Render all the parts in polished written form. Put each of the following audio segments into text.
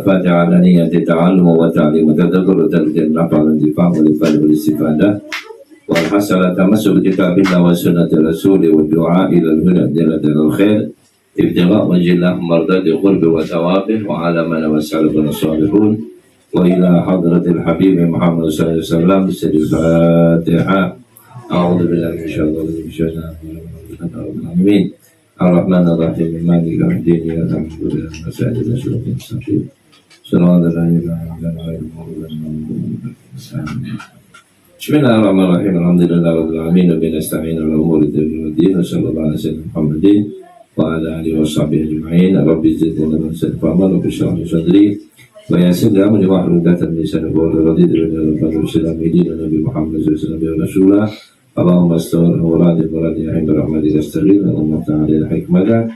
Al-Fatihah ala niyati ta'allum wa ta'lim wa tadabur wa tadabur nafa wa intifam wa lifad wa istifadah wal hasanah tamasuk kitabillah wa sunnati rasuli wa du'a ila al-huda jalal khair ibtigha wajillah mardadi qurbi wa tawabih wa ala man wa salafun salihun wa ila hadratil habib Muhammad sallallahu alaihi wasallam bisadil Fatihah. A'udzu billahi minasyaitonir rajim. Amin. Ar-Rahman Ar-Rahim Maliki Yawmiddin Iyyaka na'budu wa iyyaka nasta'in ihdinas siratal mustaqim Shiratal ladzina an'amta 'alaihim ghairil maghdubi 'alaihim. Bismillahirrahmanirrahim. Alhamdulillahirabbil alamin wa bihi nasta'inu 'ala umuri dunya waddin wa sallallahu alaihi wasallam Muhammadin wa ala alihi washabihi ajma'in. Rabbi zidni ilman wa rabbi shrah li sadri wa yassir li amri wahlul 'uqdatam min lisani yafqahu qawli. Raditu billahi Nabi Muhammad sallallahu alaihi wasallam Allahumma astaghfir wa radhi ya rahmatika astaghfir Allahumma ta'ala hikmata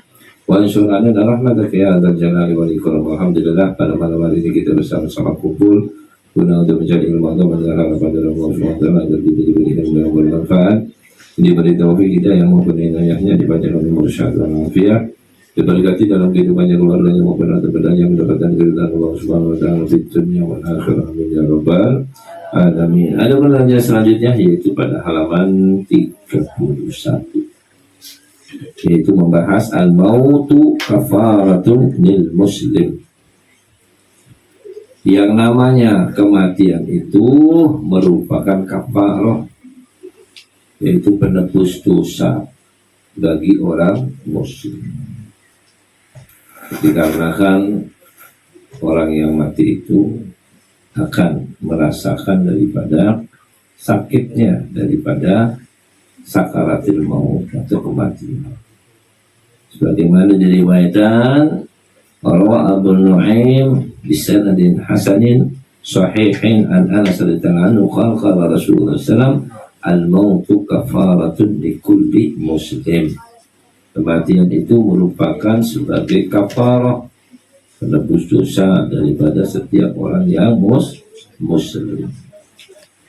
wa ansurana rahmataka ya dzal jalali wal ikram. Alhamdulillah, pada malam hari ini kita bersama-sama kumpul guna untuk mencari ilmu agama dan harapan pada Allah Subhanahu wa taala agar kita diberi ilmu yang bermanfaat, diberi taufik hidayah maupun inayahnya, dipanjangkan umur syahadat dan afiat, diberkati dalam kehidupannya keluarganya maupun harta bendanya, mendapatkan keridhaan Allah Subhanahu wa taala di dunia wal akhirah. Amin ya rabbal alamin. Ada pertanyaan selanjutnya yaitu pada halaman 31, yaitu membahas al-mautu kafaratun lil muslim. Yang namanya kematian itu merupakan kafarah, yaitu penebus dosa bagi orang muslim. Dikarenakan orang yang mati itu akan merasakan daripada sakitnya, daripada sakaratil maut atau kematian. Sebagaimana diriwayatkan Rawa Abu Nu'aim bisanadin hasanin sahihin an Anas radhiyallahu anhu qala Rasulullah sallallahu al-mautu kafaratun likulli muslim. Kematian itu merupakan sebagai kafarah, penebus dosa daripada setiap orang yang muslim.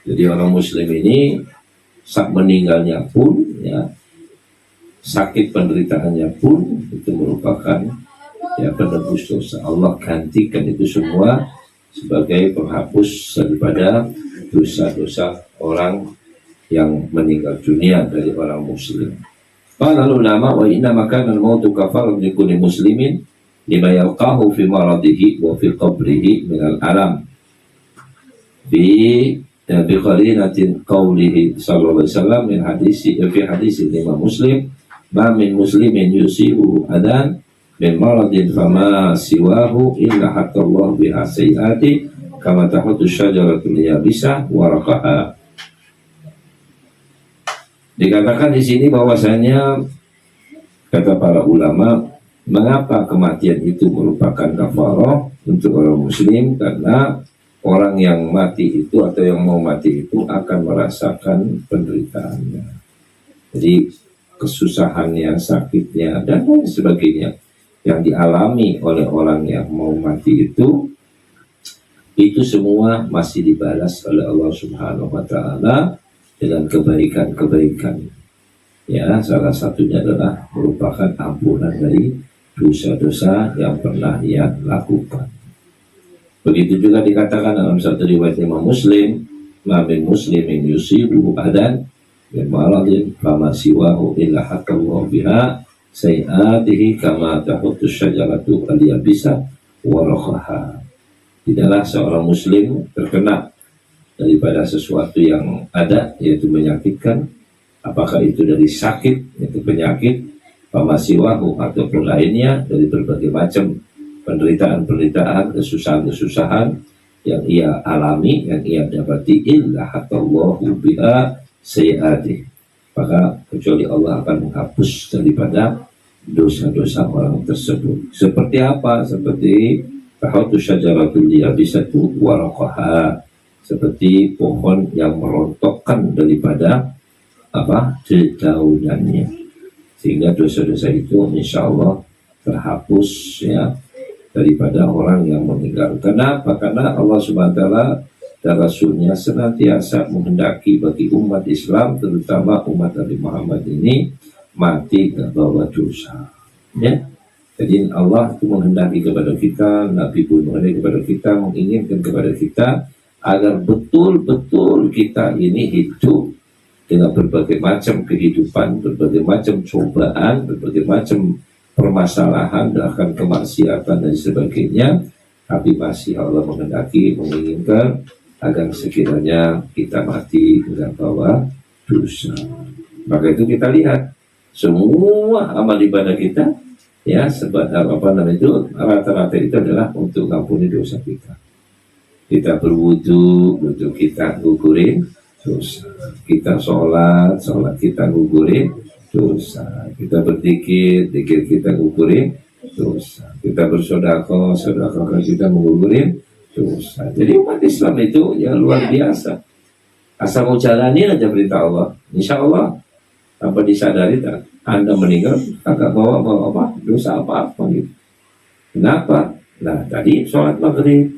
Jadi orang muslim ini saat meninggalnya pun, ya, sakit penderitaannya pun itu merupakan ya penebus dosa. Allah gantikan itu semua sebagai penghapus daripada dosa-dosa orang yang meninggal dunia dari orang muslim. Qala ulama wa inna makana al-mautu kafaratun likulli muslimin lima yalqahu fi maradihi wa fi qabrihi min al-alam bi qarinatin qawlihi sallallahu alaihi wasallam min hadisi fi hadisi Imam Muslim ma min muslimin yusibu adan min maradin fama siwahu illa hatta Allah biha sayyati kama tahutu syajaratul yabisa waraqaha. Dikatakan di sini bahwasanya kata para ulama, mengapa kematian itu merupakan kafarah untuk orang muslim? Karena orang yang mati itu atau yang mau mati itu akan merasakan penderitaannya. Jadi kesusahannya, sakitnya dan lain sebagainya yang dialami oleh orang yang mau mati itu semua masih dibalas oleh Allah Subhanahu wa taala dengan kebaikan-kebaikan. Ya, salah satunya adalah merupakan ampunan dari dosa-dosa yang pernah ia lakukan. Begitu juga dikatakan dalam satu riwayat Imam Muslim, ma min muslimin yusibu adan min maradin fama siwahu illa hatallahu biha sayyatihi kama tahutu syajaratu al-yabisa waraqaha. Tidaklah seorang muslim terkena daripada sesuatu yang ada, yaitu menyakitkan, apakah itu dari sakit, yaitu penyakit, pamasiwahu ataupun lainnya dari berbagai macam penderitaan-penderitaan, kesusahan-kesusahan yang ia alami, yang ia dapati, illa hatallahu biha sayyati, maka kecuali Allah akan menghapus daripada dosa-dosa orang tersebut. Seperti apa? Seperti tahutu syajaratul yabisatu waraqaha, seperti pohon yang merontokkan daripada dedaunannya, sehingga dosa-dosa itu insya Allah terhapus ya daripada orang yang meninggal. Kenapa? Karena Allah Subhanahu wa taala dan Rasulnya senantiasa menghendaki bagi umat Islam, terutama umat Nabi Muhammad ini, mati gak bawa dosa, ya, Jadi Allah itu menghendaki kepada kita, Nabi pun menghendaki kepada kita, menginginkan kepada kita agar betul-betul kita ini hidup dengan berbagai macam kehidupan, berbagai macam cobaan, berbagai macam permasalahan, bahkan kemaksiatan dan sebagainya. Tapi masih Allah menghendaki, menginginkan agar sekiranya kita mati dengan bawa dosa. Maka itu kita lihat semua amal ibadah kita, ya, sebab apa namanya itu, rata-rata itu adalah untuk mengampuni dosa kita. Kita berwudu, wudu kita gugurin dosa. Kita sholat kita gugurin dosa. Kita berzikir, zikir kita gugurin dosa. Kita bersedekah, sedekah kita mengugurin dosa. Jadi umat Islam itu yang luar biasa. Asal mau jalani aja perintah Allah, insya Allah tanpa disadari tak, Anda meninggal kagak bawa apa dosa apa gitu. Kenapa? Nah tadi sholat maghrib,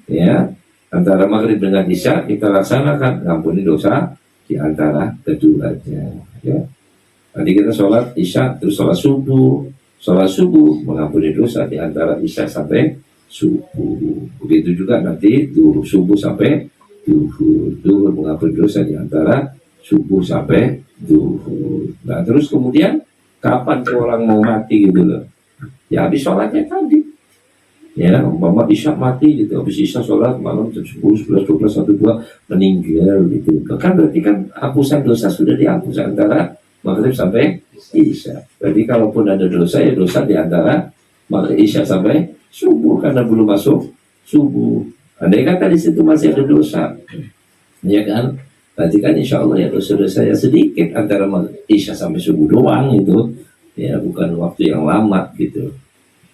ya, antara maghrib dengan isya kita laksanakan, ngampuni dosa di antara keduanya, ya. Tadi kita sholat isya terus sholat subuh mengampuni dosa di antara isya sampai subuh. Begitu juga nanti subuh sampai duhur mengampuni dosa di antara subuh sampai duhur. Nah terus kemudian kapan orang mau mati gitu loh, ya habis sholatnya tadi, ya umpama isya mati gitu, habis isya sholat malam jam 10, 11, 12, 1, 2 meninggal gitu, kan berarti kan hapusan dosa sudah dihapus antara maghrib sampai isya. Jadi kalaupun ada dosa, ya dosa di antara maghrib isya sampai subuh, karena belum masuk subuh. Andai kata di situ masih ada dosa, ya kan, berarti kan insya Allah ya dosa-dosa ya sedikit antara isya sampai subuh doang itu, ya bukan waktu yang lama gitu.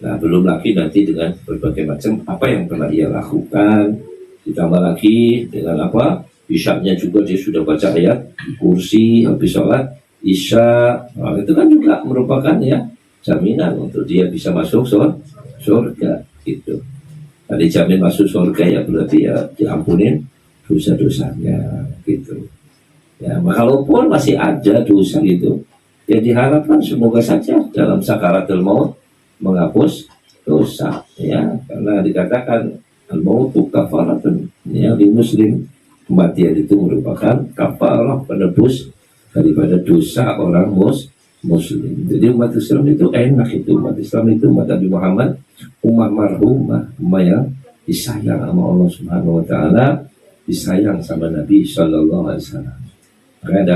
Nah belum lagi nanti dengan berbagai macam apa yang pernah ia lakukan, ditambah lagi dengan apa, isyaknya juga dia sudah baca ayat kursi habis sholat isya. Nah, itu kan juga merupakan ya jaminan untuk dia bisa masuk surga gitu. Nah, dijamin masuk surga ya berarti ya diampunin dosa-dosanya gitu. Ya, walaupun masih ada dosa gitu, ya diharapkan semoga saja dalam sakaratul maut menghapus dosa, ya, karena dikatakan al-mautu kafaratun, ya, di muslim kematian itu merupakan kafarah, penebus daripada dosa orang muslim. Jadi umat Islam itu enak, itu umat Islam itu umat Nabi Muhammad, umat marhumah, umat yang disayang sama Allah Subhanahu wa taala, disayang sama Nabi sallallahu alaihi wasallam. Ada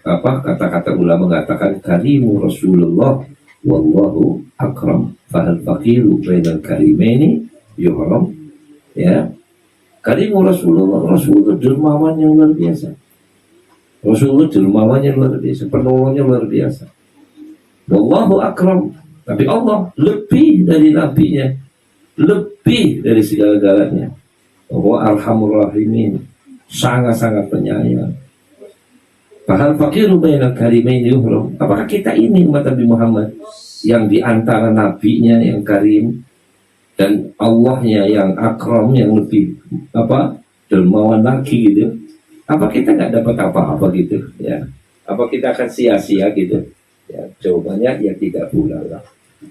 apa kata-kata ulama mengatakan karimu Rasulullah wallahu akram fahal faqiru bainal karimaini yuhram, ya. Karimu Rasulullah dermawan yang luar biasa. Rasulullah dermawannya luar biasa, penolongnya luar biasa. Wallahu akram, tapi Allah lebih dari nabinya, lebih dari segala-galanya. Allah arhamur rahimin, sangat-sangat penyayang. Fahal faqiru bainal karimaini yuhram. Apakah kita ini umat Nabi Muhammad yang diantara nabinya yang karim dan Allahnya yang akram, yang lebih apa dermawan lagi gitu, apa kita nggak dapat apa-apa gitu, ya? Apa kita akan sia-sia gitu? Ya, jawabannya ya tidak pula lah.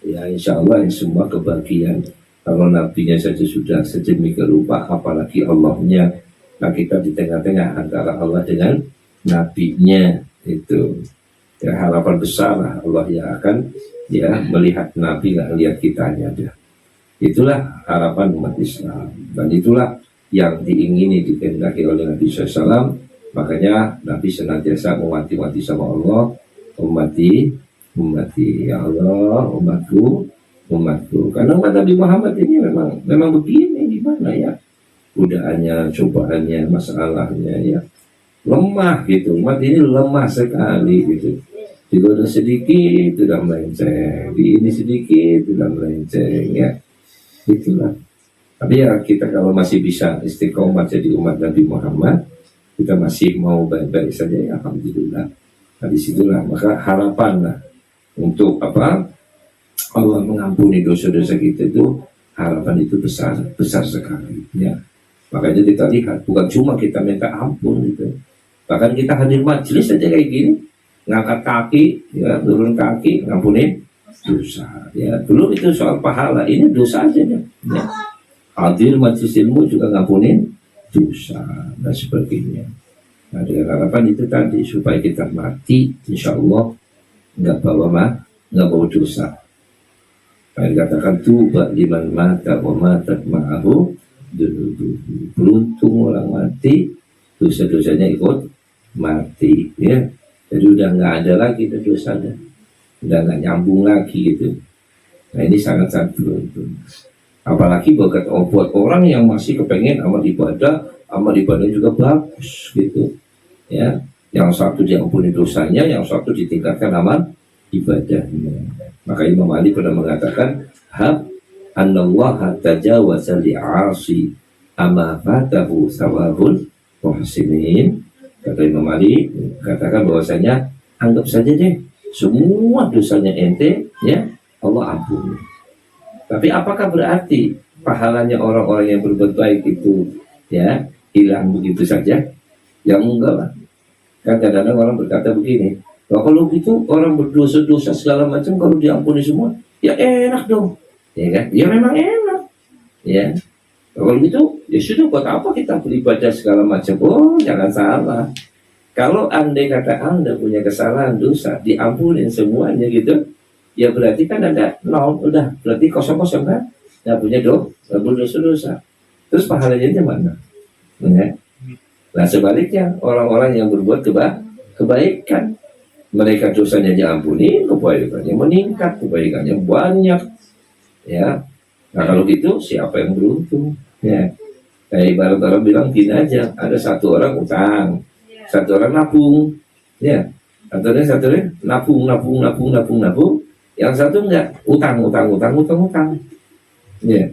Ya insya Allah yang semua kebahagiaan. Kalau nabinya saja sudah sedemikian rupa, apalagi Allahnya. Nah kita di tengah-tengah antara Allah dengan nabinya itu, ya harapan besar lah Allah yang akan ya melihat nabi, nggak lihat kitanya dia. Itulah harapan umat Islam, dan itulah yang diingini, dikehendaki oleh Nabi SAW. Makanya Nabi senantiasa mewanti-wanti sama Allah, ummati ya Allah, umatku. Karena umat Nabi Muhammad ini memang begini, gimana ya, godaannya, cobaannya, masalahnya ya lemah gitu. Umat ini lemah sekali gitu. Digoda sedikit sudah melenceng, di ini sedikit sudah melenceng, ya itulah. Tapi ya kita kalau masih bisa istiqomah jadi umat Nabi Muhammad, kita masih mau baik-baik saja, ya alhamdulillah. Nah disitulah maka harapan lah untuk apa, Allah mengampuni dosa-dosa kita itu, harapan itu besar sekali, ya. Makanya kita lihat bukan cuma kita minta ampun gitu, bahkan kita hadir majelis saja kayak gini, ngangkat kaki, ya turun kaki, ngampunin dosa. Ya, belum itu soal pahala, ini dosa aja ya. Hadir majelis ilmu juga ngampunin dosa dan sebagainya. Nah, dengan harapan itu tadi supaya kita mati, insya Allah nggak bawa dosa. Nah, dikatakan tuba liman mata wa mata ma'ahu dunubuhu. Beruntung orang mati, dosa-dosanya ikut mati, ya. Jadi udah nggak ada lagi itu dosanya, udah nggak nyambung lagi gitu. Nah, ini sangat-sangat beruntung. Apalagi buat orang yang masih kepengen amal ibadah juga bagus gitu, ya. Yang satu diampuni dosanya, yang satu ditingkatkan amal ibadahnya. Maka Imam Ali pernah mengatakan, hab anallaha tajawaza li'asi ama fatahu sawabul muhsinin. Kata Imam Ali, katakan bahwasanya anggap saja deh semua dosanya ente, ya, Allah ampuni. Tapi apakah berarti pahalanya orang-orang yang berbuat baik itu, ya, hilang begitu saja? Ya enggak lah. Kan kadang-kadang orang berkata begini, kalau gitu orang berdosa-dosa segala macam kalau diampuni semua, ya enak dong, ya kan? Ya memang enak, ya. Kalau gitu, ya sudah, buat apa kita beribadah segala macam? Oh, jangan salah. Kalau andai kata Anda punya kesalahan dosa, diampunin semuanya gitu, ya berarti kan ada nol, udah berarti kosong-kosong kan? Nggak punya dosa-dosa. Terus pahalanya di mana? Ya. Nah sebaliknya orang-orang yang berbuat kebaikan, mereka dosanya diampuni, kebaikannya meningkat, kebaikannya banyak, ya. Nah kalau gitu siapa yang beruntung? Ya. Kayak ibarat orang bilang gini aja, ada satu orang utang, satu orang nabung, ya. Satu orang nabung, yang satu enggak, utang. Ya.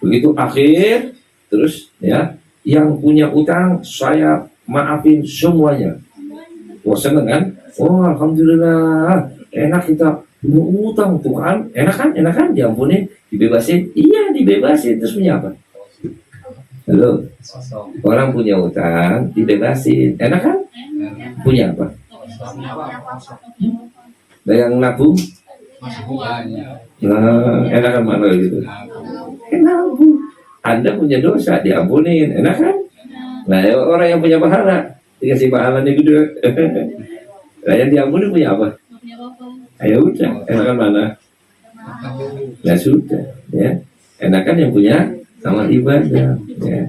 Begitu akhir, terus ya, yang punya utang saya maafin semuanya. Wah seneng kan? Oh alhamdulillah, enak kita punya utang tuh kan? Enak kan? Diampuni, dibebasin. Iya dibebasin, terus punya apa? Halo, orang punya utang dibebasin, enak kan? Punya apa? Dan yang nabung? Nah, enak kan mana gitu? Enak. Anda punya dosa diampunin, enak kan? Nah, orang yang punya pahala dikasih pahalanya gitu. Nah, yang diampuni punya apa? Ayo udah, enak kan mana? Ya sudah, ya. Enak kan yang punya amal ibadah, ya.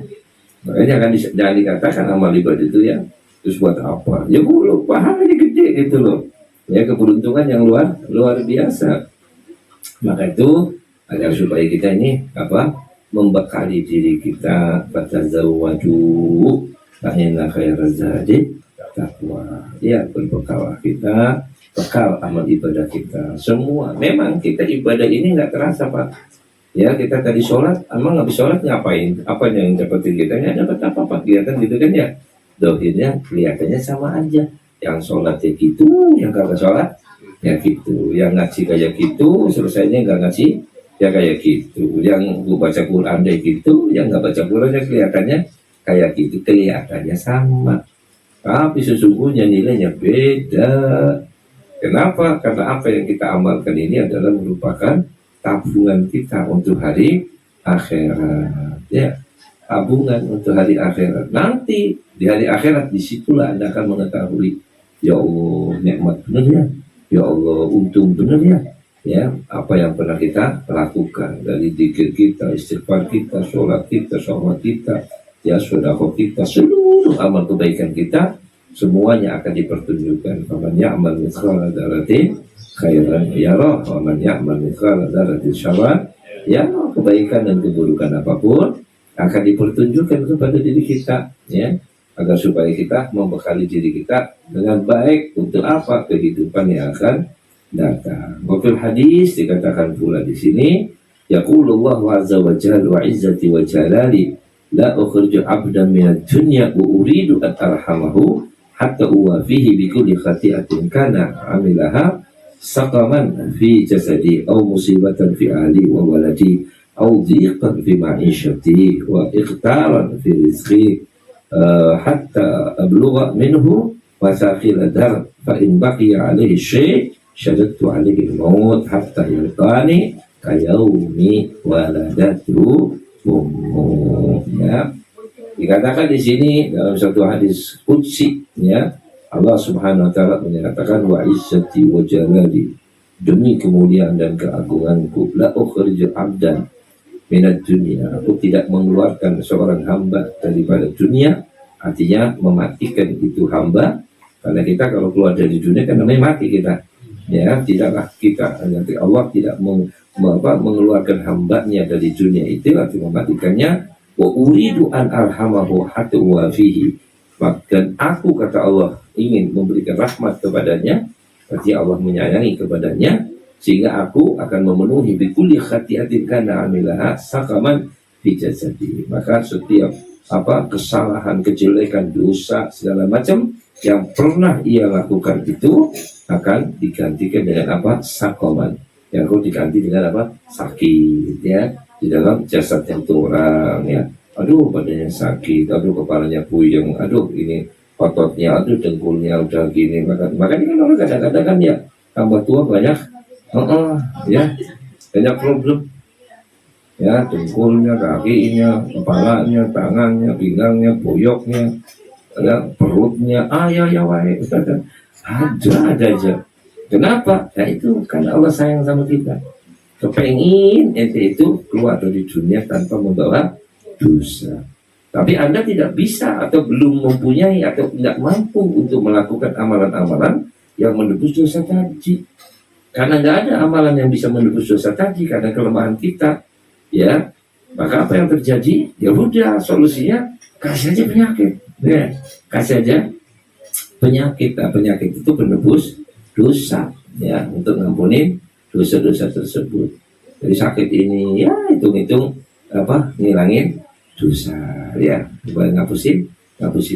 Makanya jangan dikatakan amal ibadah itu ya, terus buat apa? Ya boleh, pahalanya gede gitu loh. Ya keberuntungan yang luar biasa. Maka itu agar supaya kita ini membekali diri kita, fatazawwaju fa inna khairaz zadi taqwa. Ya, berbekallah kita, bekal amal ibadah kita. Semua, memang kita ibadah ini nggak terasa Pak. Ya kita tadi sholat, emang habis sholat ngapain? Apa yang dapetin kita? Nggak dapat apa-apa, kelihatan gitu kan ya. Dohirnya kelihatannya sama aja. Yang sholat ya gitu, yang kagak sholat ya gitu, yang ngaji kayak gitu, selesainya nggak ngaji ya kayak gitu, yang baca Quran kayak gitu, yang nggak baca Quran ya kelihatannya kayak gitu, kelihatannya sama, tapi sesungguhnya nilainya beda. Kenapa? Karena apa yang kita amalkan ini adalah merupakan tabungan kita untuk hari akhirat, ya, tabungan untuk hari akhirat. Nanti di hari akhirat disitulah Anda akan mengetahui, ya Allah nikmat benar ya Allah untung benar ya apa yang pernah kita lakukan dari zikir kita, istighfar kita, sholat kita, ya sedekah kita, seluruh amal kebaikan kita semuanya akan dipertunjukkan. Faman ya'mal mithqala dzarratin khairan yarah wa man ya'mal mithqala dzarratin syarran yarah. Kebaikan dan keburukan apapun akan dipertunjukkan kepada diri kita, ya, agar supaya kita membekali diri kita dengan baik untuk apa? Kehidupan yang akan datang. Wakil hadis dikatakan pula di sini, yaqulullahu azza wa jalla wa izzati wa jalali la ukhriju 'abdan minad dunya wa uridu an arhamahu hatta uwafihi bi kulli khati'atin kana 'amilaha saqaman fi jasadi aw musibatan fi ahli wa waladi aw dhiqan fi ma'ishati wa ikhtaran fi rizqi hatta ablugha minhu wasaqil dar fa in baqiya alaihi syai' syadattu alaihi al-maut hatta yalqani kayaumi waladatu ummu. Ya, dikatakan di sini dalam satu hadis qudsi, ya, Allah Subhanahu wa taala menyatakan wa izzati wa jalali, demi kemuliaan dan keagunganku, la ukhriju abdan minad dunia, aku tidak mengeluarkan seorang hamba daripada dunia. Artinya mematikan itu hamba, karena kita kalau keluar dari dunia kan namanya mati kita, ya. Tidaklah kita, nanti Allah tidak mengeluarkan hambanya dari dunia itu, artinya mematikannya. Wa uridu an arhamahu hatta wa fihi, dan aku, kata Allah, ingin memberikan rahmat kepadanya, berarti Allah menyayangi kepadanya, sehingga aku akan memenuhi bikulli khati'atin kana amilaha sakaman fi jasadi. Maka setiap kesalahan, kejelekan, dosa, segala macam yang pernah ia lakukan itu akan digantikan dengan sakaman, yang aku diganti dengan sakit, ya, di dalam jasadnya itu orang, ya. Aduh, badannya sakit, aduh kepalanya puyeng, aduh ini ototnya, aduh dengkulnya udah gini. Makanya kan orang kadang-kadang kan ya tambah tua banyak ya, banyak problem, ya, dengkulnya, kakinya, kepalanya, tangannya, pinggangnya, boyoknya, ya, perutnya, ya wae, ada aja. Kenapa? Ya itu karena Allah sayang sama kita, kepengin ente itu keluar dari dunia tanpa membawa dosa. Tapi Anda tidak bisa atau belum mempunyai atau tidak mampu untuk melakukan amalan-amalan yang menebus dosa tadi. Karena nggak ada amalan yang bisa menebus dosa tadi karena kelemahan kita, ya. Maka apa yang terjadi? Ya udah, solusinya kasih aja penyakit, ya. Kasih aja penyakit. Nah, penyakit itu penebus dosa, ya, untuk ngampunin dosa-dosa tersebut. Jadi sakit ini, ya, hitung-hitung ngilangin dosa, ya, ngapusin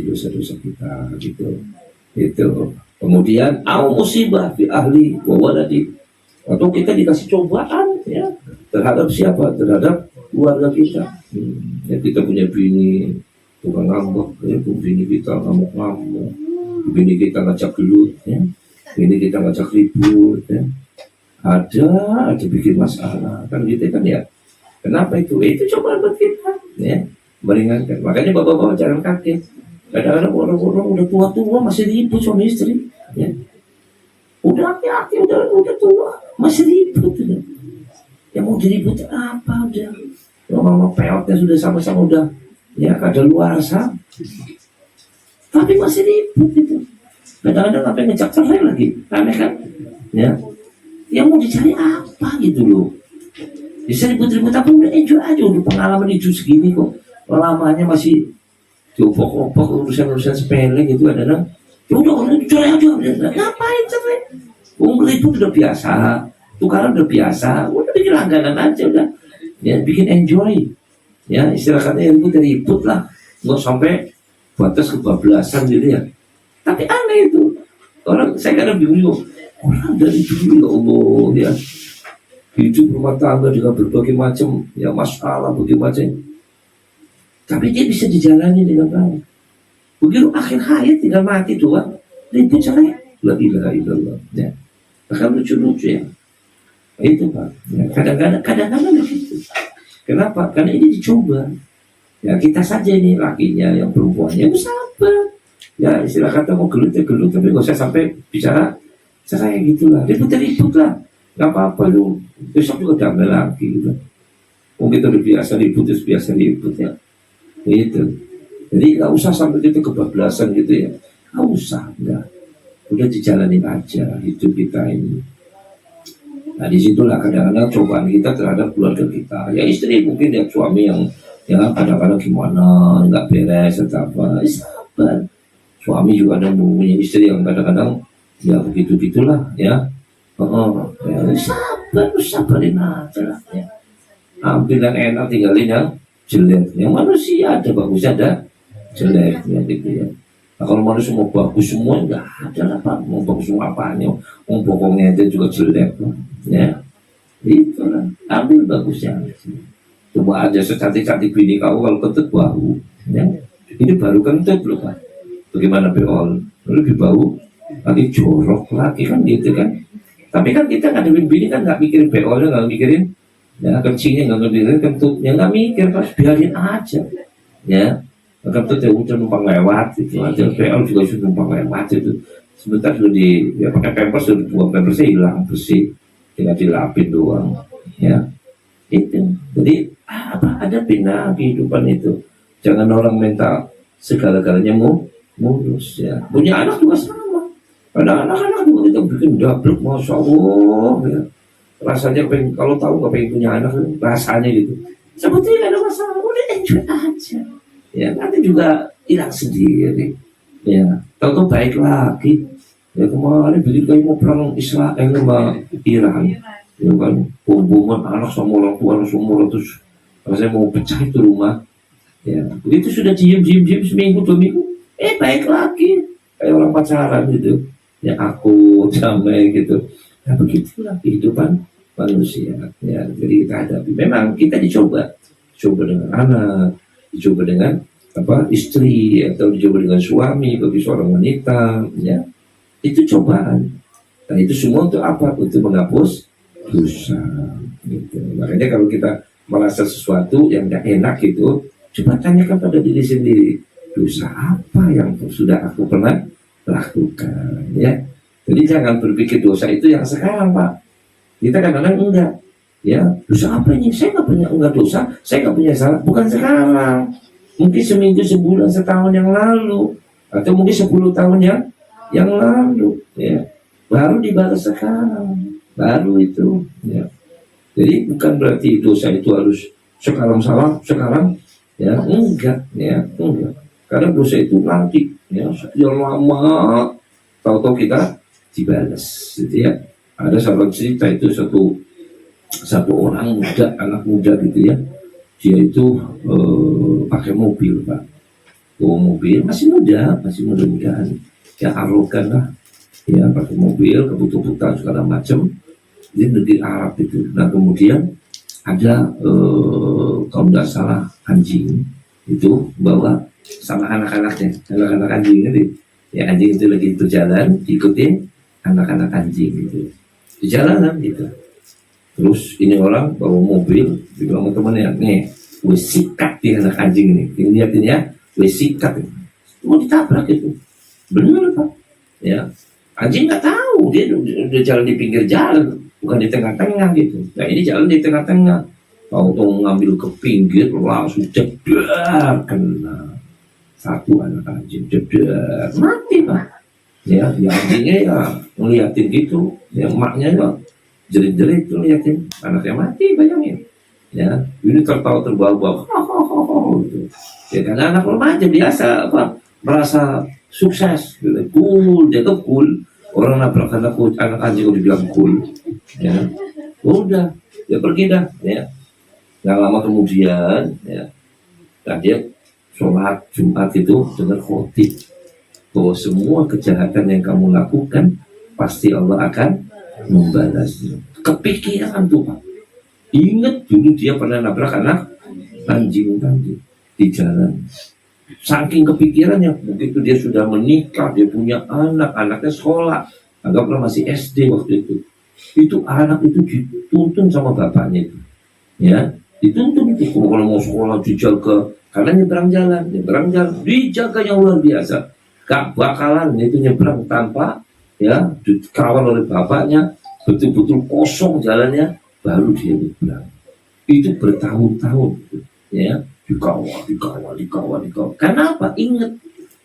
dosa-dosa kita, gitu. Itu. Kemudian musibah fi ahli wa waladi, atau kita dikasih cobaan, ya, terhadap siapa? Terhadap keluarga kita. Ya, kita punya bini tukang ngambek, ya, bini kita ngamuk-ngamuk, bini kita ngajak gelut, ya, bini kita ngajak ribut, ya. Ada bikin masalah, kan gitu kan, ya. Kenapa itu? Itu cobaan buat kita, ya, meringankan. Makanya bapak-bapak jangan kaget. Kadang-kadang orang-orang udah tua-tua masih ribut suami istri, ya. Udah aki-aki, udah tua masih ribut, ya. Yang mau diribut apa? Udah mama peotnya sudah sama-sama udah, ya, kadaluarsa, tapi masih ribut itu. Kadang-kadang apa yang ngejak cerai lagi, aneh kan, ya. Yang mau dicari apa gitu loh. Bisa ribut-ribut apa, udah enjoy aja, udah pengalaman hidup segini kok, lamanya masih diopok-opok urusan-urusan sepele gitu. Kadang udah orang cerai aja, ngapain cerai? Ribut udah biasa, tukaran udah biasa, udah bikin langganan aja, udah, ya, bikin enjoy, ya, istilah katanya ribut lah, nggak sampai batas kebablasan gitu, ya. Tapi aneh itu orang, saya kadang bingung, orang dari dulu, ya Allah, ya, hidup rumah tangga dengan berbagai macam, ya, masalah berbagai macam, tapi dia bisa dijalani dengan baik. Begitu akhir hayat tinggal mati doang, ribut cerai, la ilaha illallah, ya. Bahkan lucu-lucu, ya. Itu Pak, ya, kadang-kadang begitu. Kenapa? Karena ini dicoba. Ya, kita saja ini lakinya, yang perempuannya sabar. Ya, istilah kata mau gelut ya gelut, tapi gak usah sampai bicara cerai gitulah. Ribut lah, gak apa-apa lu. Besok juga damai lagi gitu. Mungkin udah biasa ribut, ya. Gitu. Jadi gak usah sampai kita kebablasan gitu, ya. Gak usah, enggak. Udah dijalanin aja hidup kita ini. Nah, disitulah kadang-kadang cobaan kita terhadap keluarga kita. Ya, istri mungkin ya, suami yang, ya, kadang-kadang gimana, nggak beres atau apa, sabar. Suami juga ada mempunyai istri yang kadang-kadang ya begitu-gitulah, ya. Ya, sabarin aja lah, ya. Ambil yang enak, tinggalin yang jelek. Yang manusia ada bagusnya, ada jeleknya gitu, ya. Nah, kalau manusia mau bagus semua, enggak ada lah Pak. Mau bagus semua apanya, mau pokoknya itu juga jelek, ya. Itulah, ambil bagusnya. Coba aja secantik-cantik bini kau, kalau kentut bau, ya. Ini baru kentut loh Pak. Bagaimana beol, lebih bau, lagi jorok lagi kan gitu kan. Tapi kan kita ngadepin bini kan nggak mikirin PO-nya, nggak mikirin ya kencingnya, nggak mikirin kentutnya, nggak mikir, pas biarin aja ya. Kentut ya udah numpang lewat itu aja, PO juga sudah numpang lewat itu. Sebentar sudah ya pakai pampers, sudah buang pampersnya hilang bersih, tinggal dilapin doang ya. Itu jadi ada bina kehidupan itu. Jangan orang minta segala-galanya mulus ya. Punya anak juga sama. Ada anak-anak juga kita bikin dablek, masya Allah ya. Rasanya pengen, kalau tahu nggak pengen punya anak rasanya gitu. Sebetulnya nggak ada masalah, udah enjoy aja. Ya nanti juga hilang sendiri. Ya tahu baik lagi. Ya kemarin bikin kayak mau perang Israel sama Iran. Ya kan, hubungan anak sama orang tua semua terus rasanya mau pecah itu rumah. Ya begitu sudah diem seminggu 2 minggu, baik lagi kayak orang pacaran gitu. Ya aku damai gitu. Nah begitulah kehidupan manusia ya. Jadi kita hadapi, memang kita coba dengan anak, dicoba dengan istri, atau dicoba dengan suami bagi seorang wanita ya. Itu cobaan. Nah itu semua untuk apa? Untuk menghapus dosa gitu. Makanya kalau kita merasa sesuatu yang tidak enak gitu, coba tanyakan pada diri sendiri, dosa apa yang sudah aku pernah lakukan ya. Jadi jangan berpikir dosa itu yang sekarang, Pak. Kita kadang-kadang enggak ya, dosa apa ini? Saya nggak punya enggak dosa, saya nggak punya salah, bukan sekarang, mungkin seminggu, sebulan, setahun yang lalu, atau mungkin 10 tahun yang lalu ya, baru dibalas sekarang, baru itu ya. Jadi bukan berarti dosa itu harus sekarang salah sekarang ya, enggak ya, enggak. Karena dosa itu nanti ya, sekian lama tahu-tahu kita dibalas gitu ya. Ada salah cerita itu, satu orang muda, anak muda gitu ya, dia itu pakai mobil, Pak. Mobil masih muda-mudahan ya, arogan lah ya, pakai mobil kebut-kebutan segala macam di negeri Arab itu. Nah kemudian ada kalau nggak salah anjing itu bawa sama anak-anaknya, anak-anak anjing itu ya, anjing itu lagi berjalan diikutin anak-anak anjing gitu di jalanan gitu. Terus ini orang bawa mobil, bilang sama temannya, nih gue sikat di anak anjing ini lihatin ya, gue sikat, mau ditabrak itu. Bener, Pak ya. Anjing nggak tahu, dia udah jalan di pinggir jalan, bukan di tengah-tengah gitu. Nah ini jalan di tengah-tengah, tahu ngambil ke pinggir, langsung jedar, kena satu anak anjing, jedar, mati, Pak ya. Yang anjingnya ya ngeliatin gitu, yang emaknya ya jerit-jerit tuh liatin anaknya mati, bayangin ya. Ini terbawa-bawa gitu ya, karena anak remaja biasa merasa sukses gitu. Cool, dia tuh cool. Orang nabrak anak anjing udah bilang cool ya, udah dia pergi dah ya. Nggak lama kemudian ya, nah dia sholat Jumat itu dengar khotib bahwa semua kejahatan yang kamu lakukan pasti Allah akan membalasnya. Kepikiran tuh, Pak. Ingat dulu dia pernah nabrak anak anjing tadi di jalan. Saking kepikirannya, begitu dia sudah menikah, dia punya anak, anaknya sekolah, anggaplah masih SD waktu itu. Itu anak itu dituntun sama bapaknya itu, ya, dituntun itu kalau mau sekolah dijaga, karena nyebrang jalan dijaga yang luar biasa. Gak bakalan itu nyebrang tanpa ya dikawal oleh bapaknya, betul-betul kosong jalannya, baru dia nyebrang. Itu bertahun-tahun ya, dikawal. Karena apa? Ingat,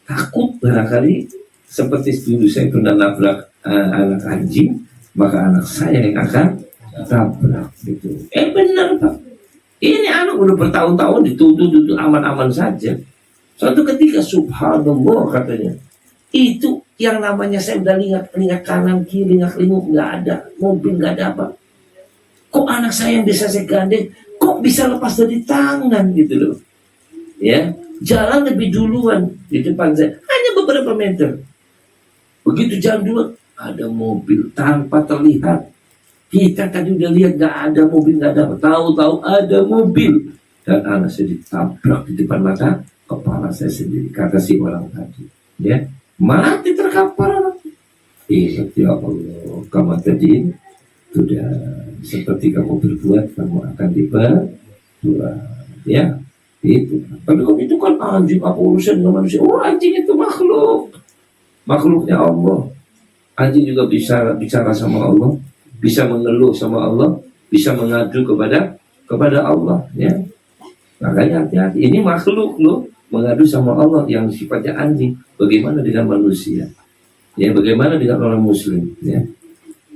takut barangkali seperti dulu saya pernah nabrak anak anjing, maka anak saya yang akan tabrak gitu. Benar, Pak. Ini anak udah bertahun-tahun dituntut aman-aman saja. Suatu ketika subhanallah katanya, itu yang namanya saya udah lihat kanan kiri, lihat nggak ada mobil, nggak ada apa. Kok anak saya yang bisa saya gandeng, kok bisa lepas dari tangan gitu loh. Ya, jalan lebih duluan di depan saya, hanya beberapa meter. Begitu jalan duluan, ada mobil tanpa terlihat. Kita tadi udah lihat nggak ada mobil, nggak ada apa. Tahu-tahu ada mobil dan anak saya ditabrak di depan mata kepala saya sendiri, kata si orang tadi. Ya, mati terkapar. Ingat ya Allah, kamu tadi sudah seperti kamu berbuat, kamu akan dibalas. Ya, itu. Tapi kalau itu kan anjing, apa urusan dengan manusia? Oh, anjing itu makhluknya Allah. Anjing juga bisa bicara sama Allah, bisa mengeluh sama Allah, bisa mengadu kepada Allah. Ya, makanya hati-hati. Ini makhluk loh, mengadu sama Allah yang sifatnya anjing. Bagaimana dengan manusia? Ya, bagaimana dengan orang Muslim? Ya,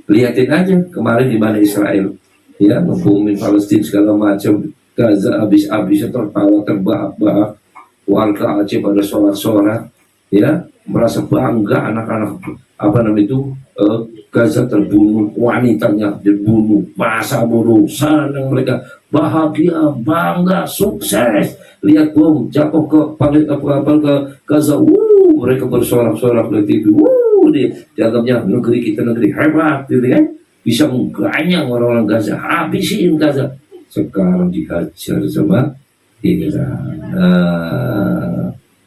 lihatin aja kemarin di mana Israel, ya, membumi Palestina segala macam, Gaza habis-habisnya tertawa terbahak-bahak, warga Aceh pada sorak-sorak, ya, merasa bangga anak-anak apa namanya itu, Gaza terbunuh, wanitanya dibunuh, masa buruh, senang mereka, bahagia, bangga, sukses, lihat bom jatuh ke Gaza, mereka bersorak-sorak di TV, dianggapnya negeri kita negeri hebat, gitu kan, bisa mengganyang orang-orang Gaza, habisin Gaza. Sekarang dihajar sama Iran.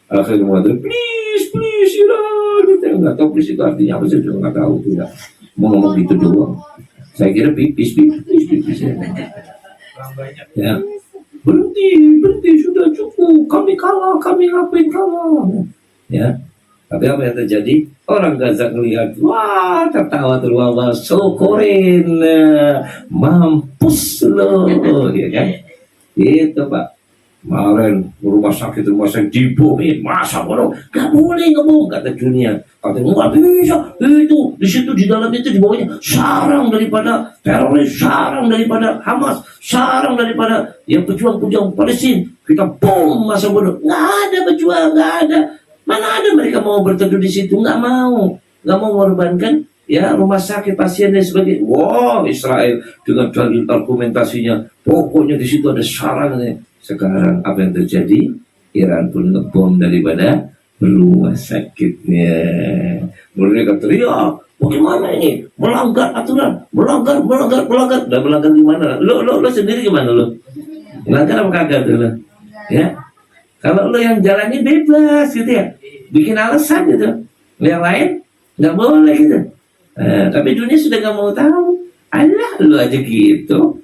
Akhirnya please Iran, kita nggak tahu please itu artinya apa, saya juga nggak tahu, tidak mau ngomong gitu doang. Saya kira pipis ya, berhenti sudah cukup, kami kalah, kami ngapain kalah, ya. Tapi apa yang terjadi? Orang Gaza ngelihat, wah, tertawa terwawa, syukurin, mampus lo, ya kan? Itu Pak. Kemarin rumah sakit dibomin, masa bodoh, nggak boleh, kata dunia, kata nggak bisa, itu di situ di dalam itu di bawahnya sarang daripada teroris, sarang daripada Hamas, sarang daripada yang pejuang-pejuang Palestina, kita bom, masa bodoh, nggak ada pejuang, nggak ada. Mana ada mereka mau berteduh di situ? Nggak mau mengorbankan ya rumah sakit, pasien dan sebagainya. Wow, Israel dengan dalil argumentasinya, pokoknya di situ ada sarangnya. Sekarang apa yang terjadi? Iran pun ngebom daripada rumah sakitnya. Mereka teriak, bagaimana ini? Melanggar aturan, melanggar. Dan melanggar gimana? Lo sendiri gimana lo? Melanggar apa kagak tuh lo? Ya. Kalau lo yang jalannya bebas gitu ya, bikin alasan gitu, yang lain nggak boleh gitu. Tapi dunia sudah nggak mau tahu. Allah, lo aja gitu,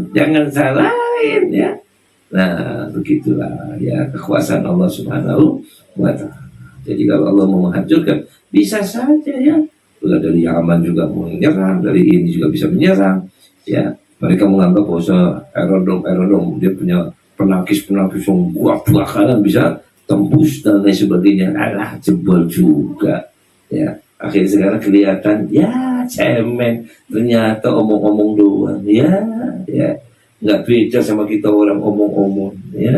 jangan salahin ya. Nah, begitulah ya kekuasaan Allah Subhanahu wa Ta'ala. Jadi kalau Allah mau menghancurkan, bisa saja ya. Udah dari Yaman juga mau menyerang, dari ini juga bisa menyerang. Ya, mereka menganggap bahwa aerodrom dia punya penakis yang buah kanan bisa tembus dan lain sebagainya. Alah, jebol juga ya. Akhirnya sekarang kelihatan ya cemen, ternyata omong-omong doang ya nggak beda sama kita orang omong-omong ya.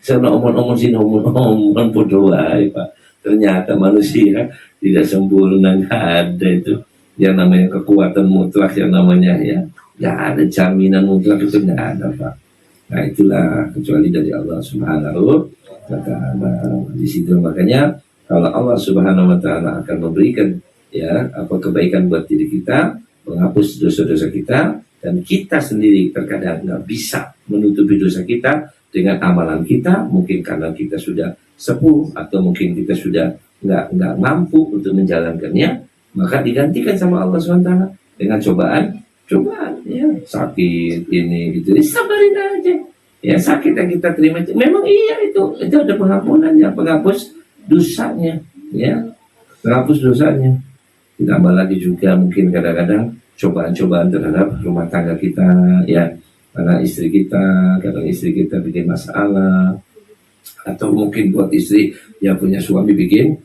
Sama omong-omong sini omong-omong bodoh aja Pak. Ternyata manusia tidak sempurna, nggak ada itu yang namanya kekuatan mutlak, yang namanya ya nggak ada jaminan mutlak, itu nggak ada Pak. Nah itulah kecuali dari Allah Subhanahu wa Ta'ala. Di situ makanya kalau Allah Subhanahu wa Ta'ala akan memberikan ya apa kebaikan buat diri kita, menghapus dosa-dosa kita, dan kita sendiri terkadang nggak bisa menutupi dosa kita dengan amalan kita, mungkin karena kita sudah sepuh atau mungkin kita sudah nggak mampu untuk menjalankannya, maka digantikan sama Allah SWT dengan cobaan ya, sakit ini gitu, sabarin aja ya. Sakit yang kita terima itu memang itu ada pengampunannya, penghapus dosanya ya, penghapus dosanya. Ditambah lagi juga mungkin kadang-kadang cobaan-cobaan terhadap rumah tangga kita ya, karena kadang istri kita bikin masalah, atau mungkin buat istri yang punya suami bikin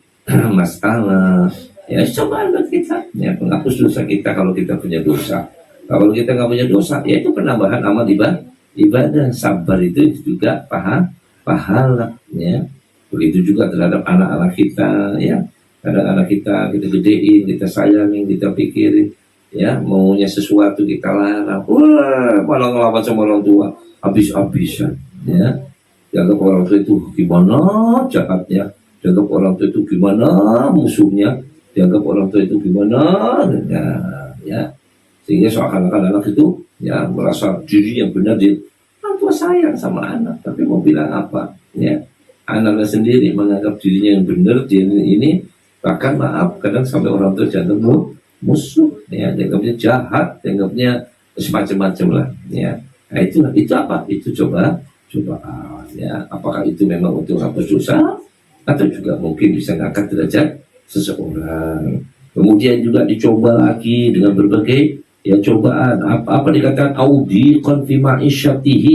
masalah ya, cobaan buat kita ya, penghapus dosa kita kalau kita punya dosa. Kalau kita nggak punya dosa, ya itu penambahan amal ibadah. Sabar itu juga pahala ya. Begitu juga terhadap anak-anak kita ya. Kadang anak kita gedein, kita sayangin, kita pikirin ya, maunya sesuatu kita larang, malah ngelawan sama orang tua habis-habisan ya. Dianggap orang tua itu gimana jahatnya, dianggap orang tua itu gimana musuhnya, dianggap orang tua itu gimana ya. Sehingga seakan-akan anak itu ya merasa diri yang benar, dia orang tua sayang sama anak, tapi mau bilang apa ya, anaknya sendiri menganggap dirinya yang benar, dia ini Bahkan maaf, kadang sampai orang tua jantung musuh, ya, dianggapnya jahat, dianggapnya semacam-macam lah, ya. Nah, itu apa? Itu cobaan, ya. Apakah itu memang untuk hapus dosa, atau juga mungkin bisa ngangkat derajat seseorang. Kemudian juga dicoba lagi dengan berbagai ya cobaan. Apa dikatakan audiqan fi ma'isyatihi,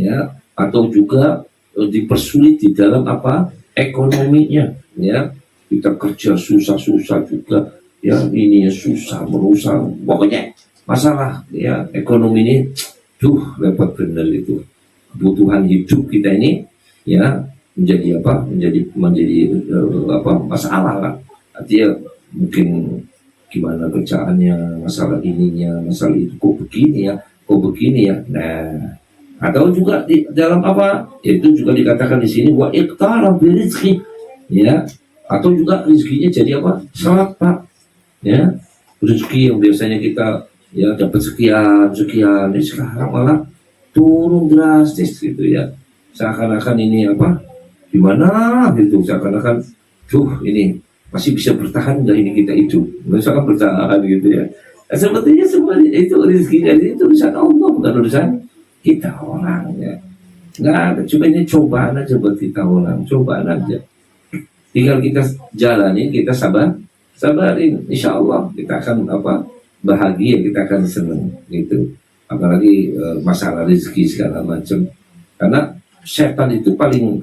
ya, atau juga dipersulit di dalam apa ekonominya, ya. Kita kerja susah-susah juga, ya, ini susah merusak, pokoknya masalah ya ekonomi ini repot benar itu. Kebutuhan hidup kita ini ya menjadi masalah lah. Artinya mungkin gimana kerjaannya, masalah ininya, masalah itu, kok begini ya. Nah, atau juga di dalam apa itu juga dikatakan di sini wa iqtara bi rizqi, ya, atau juga rezekinya jadi apa? Selapak, ya. Rezeki yang biasanya kita ya dapat sekian, ini sekarang malah turun drastis gitu ya. Seakan-akan ini apa? Gimana gitu, seakan-akan ini masih bisa bertahan nggak ini kita itu? Misalkan bertahan gitu ya. Nah, sepertinya semua itu rezekinya itu urusan Allah, bukan urusan kita orang, ya. Nggak ada, cuma ini cobaan aja buat kita orang, cobaan aja. Tinggal kita jalani, kita sabarin, insya Allah kita akan bahagia, kita akan senang gitu. Apalagi masalah rezeki segala macam, karena setan itu paling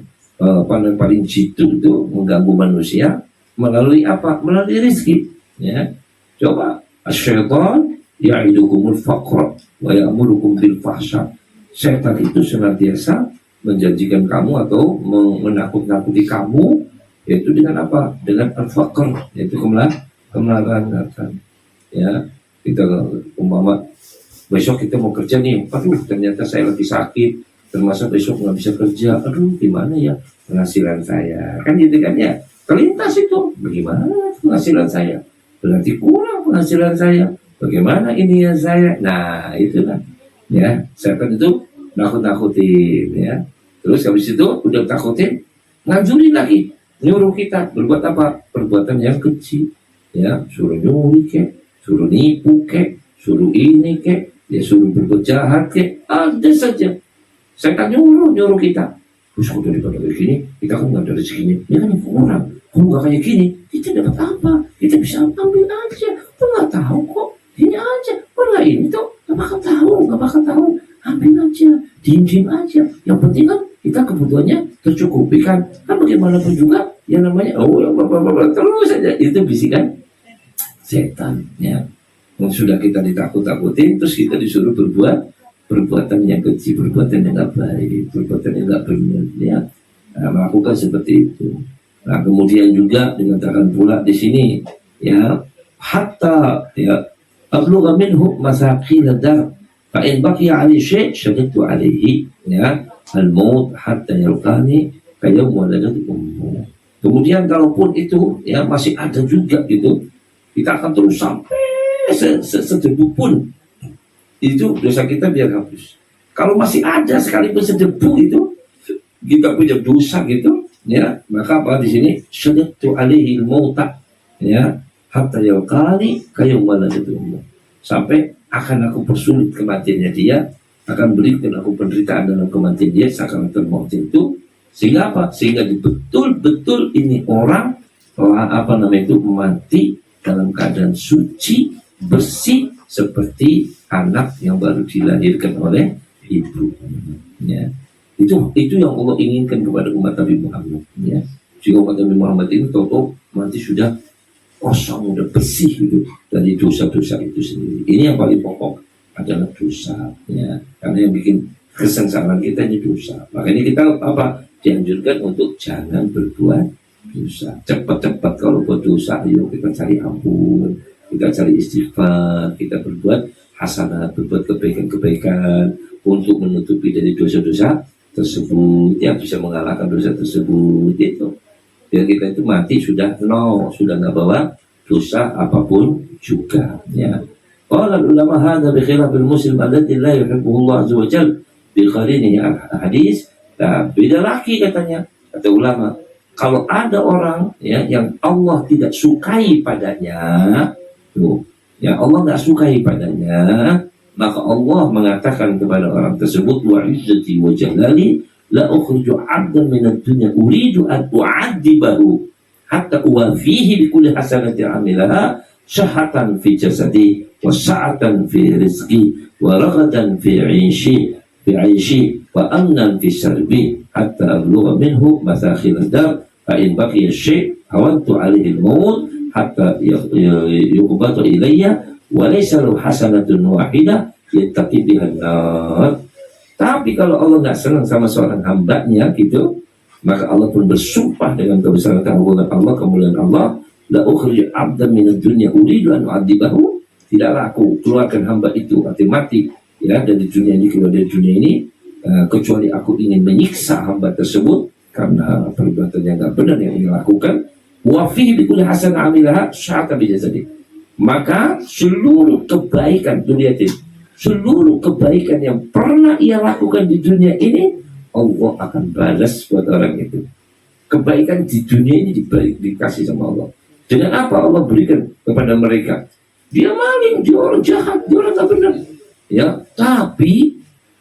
jitu itu mengganggu manusia melalui apa? Melalui rezeki, ya. Coba asyaitan ya'idukumul faqra wa ya'murukum bil fahsya. Setan itu senantiasa menjanjikan kamu atau menakut-nakuti kamu, yaitu dengan apa? Dengan al-faqr, yaitu kemelaran. Ya, kita umpama besok kita mau kerja nih, aduh ternyata saya lagi sakit, termasuk besok nggak bisa kerja, aduh gimana ya penghasilan saya, kan gitu kan ya, terlintas itu, bagaimana penghasilan saya, berarti kurang penghasilan saya, bagaimana ini ya saya, nah itu kan, ya, setan itu nakut-nakutin, ya, terus habis itu udah takutin, ngajurin lagi, nyuruh kita berbuat apa, perbuatan yang kecil, ya, suruh nyuri kek, suruh nipu kek, suruh ini kek, ya suruh berbuat jahat kek, ada saja. Setan nyuruh kita. Terus kok daripada kayak gini, kita kan nggak ada rezekinya. Ya kan kurang. Kalau nggak kayak gini, kita dapat apa? Kita bisa ambil aja. Kok nggak tahu kok. Ini aja. Kalau ini tuh nggak bakal tahu. Ambil aja. Diem aja. Yang penting kan kita kebutuhannya tercukupi kan. Kan bagaimanapun juga, yang namanya terus saja itu bisikan setan, ya. Sudah kita ditakut-takutin, terus kita disuruh berbuat perbuatan yang kecil, perbuatan yang nggak baik, perbuatan yang nggak benar, ya. Nah, melakukan seperti itu. Nah, kemudian juga dikatakan pula di sini, ya, hatta ya ablugha minhu masaqil dar fa in baqiya alaihi syai' syadidtu alaihi, ya, al-maut hatta yalqani kayawm waladat ummu. Kemudian kalaupun itu ya masih ada juga gitu, kita akan terus sampai sedebu pun itu dosa kita biar hapus. Kalau masih ada sekalipun sedebu itu kita punya dosa gitu, ya, maka apa di sini syadadtu alaihi al-mauta, ya, hatta yalqani kayawm waladat ummu, sampai akan aku persulit kematiannya dia, akan berikan aku penderitaan dalam kematian dia sakaratul maut itu, sehingga apa? Sehingga betul-betul ini orang itu mati dalam keadaan suci, bersih, seperti anak yang baru dilahirkan oleh ibu, ya. Itu yang Allah inginkan kepada umat Nabi Muhammad, ya. Jika umat Nabi Muhammad ini tahu mati sudah kosong, sudah bersih gitu dari dosa-dosa itu sendiri. Ini yang paling pokok adalah dosa, ya. Karena yang bikin kesengsaraan kita ini dosa. Makanya kita dianjurkan untuk jangan berbuat dosa. Cepat-cepat kalau buat dosa, ayo kita cari ampun, kita cari istighfar, kita berbuat hasanah, berbuat kebaikan-kebaikan untuk menutupi dari dosa-dosa tersebut, yang bisa mengalahkan dosa tersebut itu. Biar kita itu mati sudah nggak bawa dosa apapun juga, ya. Qala ulama hadza bi khilafil muslim alladhi la yuhibbuhu Allah azza wa jalla bi qarinihi hadis. Nah, beda lagi katanya, kata ulama. Kalau ada orang ya yang Allah tidak sukai padanya, tuh, yang Allah nggak sukai padanya, maka Allah mengatakan kepada orang tersebut, wa izzati wa jalali la ukhriju 'abdan min ad-dunya uridu an u'adzibahu hatta uwafihi bi kulli hasanatin 'amilaha syahatan fi jasadi wa sa'atan fi rizqi wa raghadan fi 'aishi wa amnan fi sarbi hatta ablugha minhu masakhil ad-dar fa in baqiya syai' hawantu 'alaihi al-maut hatta yuqbatu ilayya wa laysa lahu hasanatun wahidah yattaqi biha an-nar. Tapi kalau Allah nggak senang sama seorang hambanya gitu, maka Allah pun bersumpah dengan kebesaran Allah, kemuliaan Allah, la ukhrij 'abdan min ad-dunya uridu an u'adzibahu, tidaklah aku keluarkan hamba itu arti mati ya dari dunia ini, keluar dari dunia ini, kecuali aku ingin menyiksa hamba tersebut karena perbuatan yang nggak benar yang ia lakukan. Wa fihi bi kulli hasan 'amilaha sya'ata bi jasadi. Maka seluruh kebaikan dunia ini, seluruh kebaikan yang pernah ia lakukan di dunia ini, Allah akan balas buat orang itu. Kebaikan di dunia ini dikasih sama Allah. Dengan apa Allah berikan kepada mereka? Dia maling, dia orang jahat, dia orang tak benar. Ya, tapi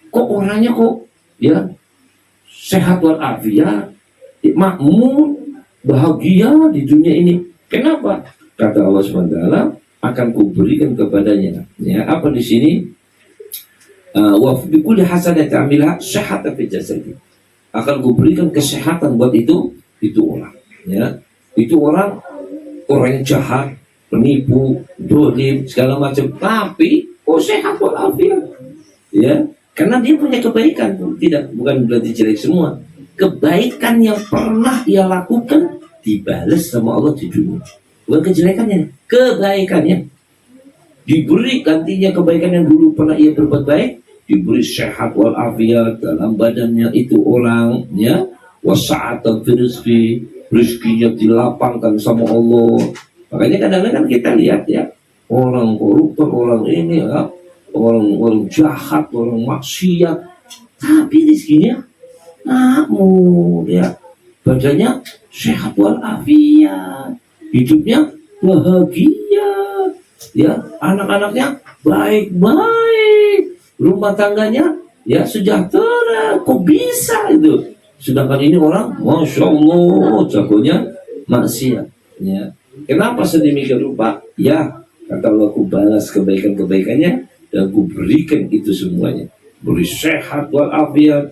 kok orangnya kok ya sehat walafiat, makmur, bahagia di dunia ini. Kenapa? Kata Allah SWT, akan kuberikan kepadanya. Ya, apa di sini? Wa bi kulli hasanati amilha syahatan fi jasadi. Akan kuberikan kesehatan buat itu orang. Ya, itu orang yang jahat, penipu, dolim, segala macam. Tapi sehat walafiat. Ya, karena dia punya kebaikan. Bukan berarti jelek semua. Kebaikan yang pernah ia lakukan dibalas sama Allah di dunia. Bukan kejelekannya, kebaikannya. Diberi gantinya kebaikan yang dulu pernah ia berbuat baik, diberi sehat walafiat dalam badannya itu orang, ya, wasa'atan fi rizqi, rizkinya dilapangkan sama Allah. Makanya kadang-kadang kita lihat ya, orang koruptor, orang ini ya, orang jahat, orang maksiat, tapi rizkinya makmur ya, badannya sehat walafiat, hidupnya bahagia, ya, anak-anaknya baik-baik, rumah tangganya ya sejahtera. Kok bisa itu? Sedangkan ini orang, masya Allah, jagonya maksiat. Ya, kenapa sedemikian rupa? Ya, kata Allah, aku balas kebaikan-kebaikannya dan aku berikan itu semuanya. Beri sehat walafiat,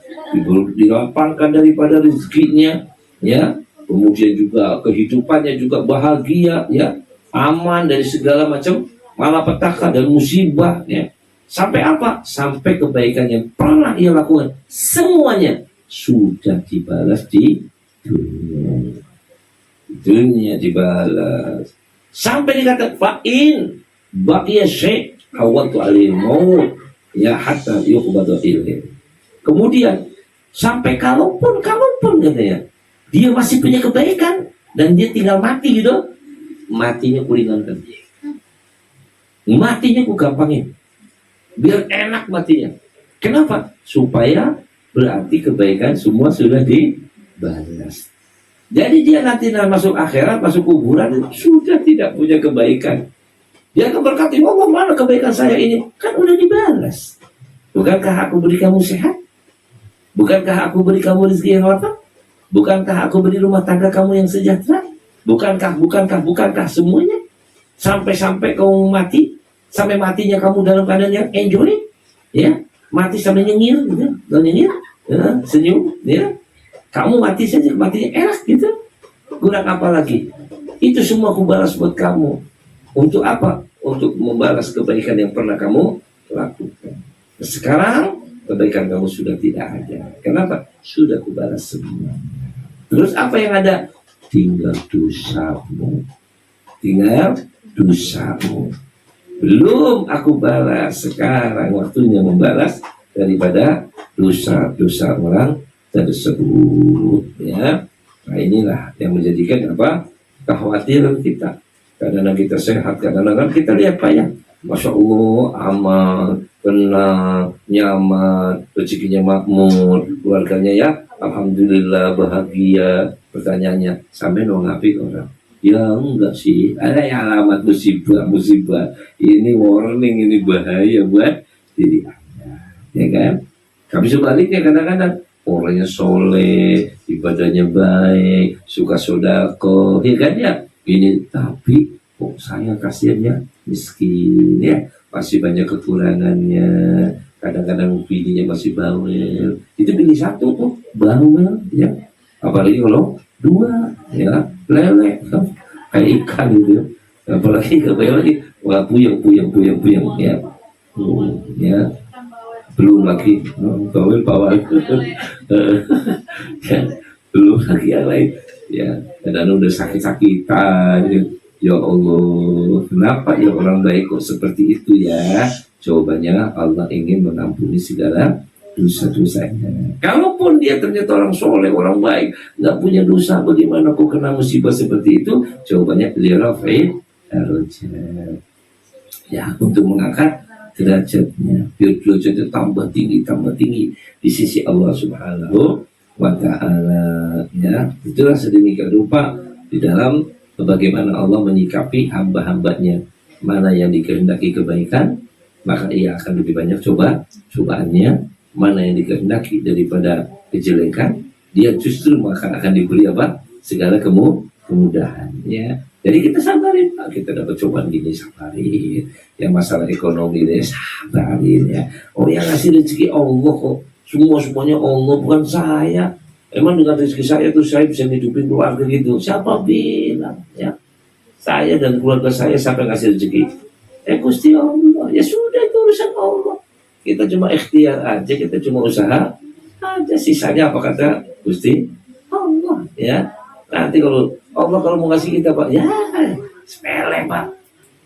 dilapangkan daripada rezekinya, ya. Kemudian juga kehidupannya juga bahagia, ya, aman dari segala macam malapetaka dan musibah, ya. Sampai apa? Sampai kebaikan yang pernah ia lakukan semuanya sudah dibalas di dunia. Dunia dibalas. Sampai dikatakan fa'in baqiya syai' hawatu alil maut ya hatta yuqbadu ilaihi. Kemudian sampai kalaupun katanya dia masih punya kebaikan dan dia tinggal mati gitu, matinya kuringankan, matinya ku gampangin, biar enak matinya. Kenapa? Supaya berarti kebaikan semua sudah dibalas. Jadi dia nanti masuk akhirat, masuk kuburan, sudah tidak punya kebaikan. Dia akan berkata, Allah, mana kebaikan saya ini? Kan udah dibalas. Bukankah aku beri kamu sehat? Bukankah aku beri kamu rezeki yang lapang? Bukankah aku beri rumah tangga kamu yang sejahtera? Bukankah semuanya? Sampai kamu mati, sampai matinya kamu dalam keadaan yang enjoy, ya, mati sampai nyengir, gitu, nyengir, ya, senyum, ya, kamu mati saja matinya enak, gitu. Kurang apa lagi? Itu semua aku balas buat kamu. Untuk apa? Untuk membalas kebaikan yang pernah kamu lakukan. Sekarang kebaikan kamu sudah tidak ada. Kenapa? Sudah aku balas semua. Terus apa yang ada? Tinggal dosamu. Belum aku balas. Sekarang waktunya membalas daripada dosa-dosa orang tersebut, ya. Nah, inilah yang menjadikan apa? Kekhawatiran kita. Kadang-kadang kita sehat, kadang-kadang kita lihat payah. Masya Allah, aman, tenang, nyaman, rezekinya makmur, keluarganya ya alhamdulillah bahagia. Pertanyaannya, sampai no ngapi orang? Ya enggak sih, ada yang alamat musibah. Ini warning, ini bahaya buat diri Anda, ya kan? Tapi sebaliknya kadang-kadang orangnya soleh, ibadahnya baik, suka sodako, ya kan ya? Ini tapi kok saya kasihannya miskin ya, masih banyak kekurangannya. Kadang-kadang bininya masih bawel, itu pilih satu tuh bawel ya, apalagi kalau dua ya lele kayak ikan gitu, apalagi kalau lagi wah puyeng ya. Ya belum lagi bawel ya, belum lagi yang lain ya, kadang udah sakit-sakitan ya Allah, kenapa ya orang baik kok seperti itu ya? Jawabannya Allah ingin mengampuni segala dosa-dosanya. Kalaupun dia ternyata orang soleh, orang baik, nggak punya dosa, bagaimana kok kena musibah seperti itu? Jawabannya lirafid darajat. Ya, untuk mengangkat derajatnya, biar derajatnya tambah tinggi di sisi Allah Subhanahu wa Ta'ala. Ya, itulah sedemikian rupa di dalam bagaimana Allah menyikapi hamba-hambanya. Mana yang dikehendaki kebaikan, maka ia akan lebih banyak cobaannya. Mana yang dikehendaki daripada kejelekan, dia justru maka akan diberi apa? Segala kemudahan ya. Jadi kita sabarin, kita dapat cobaan gini sabarin. Yang masalah ekonomi deh sabarin ya. Oh yang ngasih rezeki Allah kok. Semuanya Allah, bukan saya. Emang dengan rezeki saya tuh saya bisa hidupin keluarga gitu. Siapa bilang ya? Saya dan keluarga saya siapa ngasih rezeki? Gusti Allah. Ya sudah, itu urusan Allah. Kita cuma ikhtiar aja, kita cuma usaha aja. Sisanya apa kata Gusti Allah ya. Nanti kalau Allah kalau mau ngasih kita Pak, ya sepele Pak.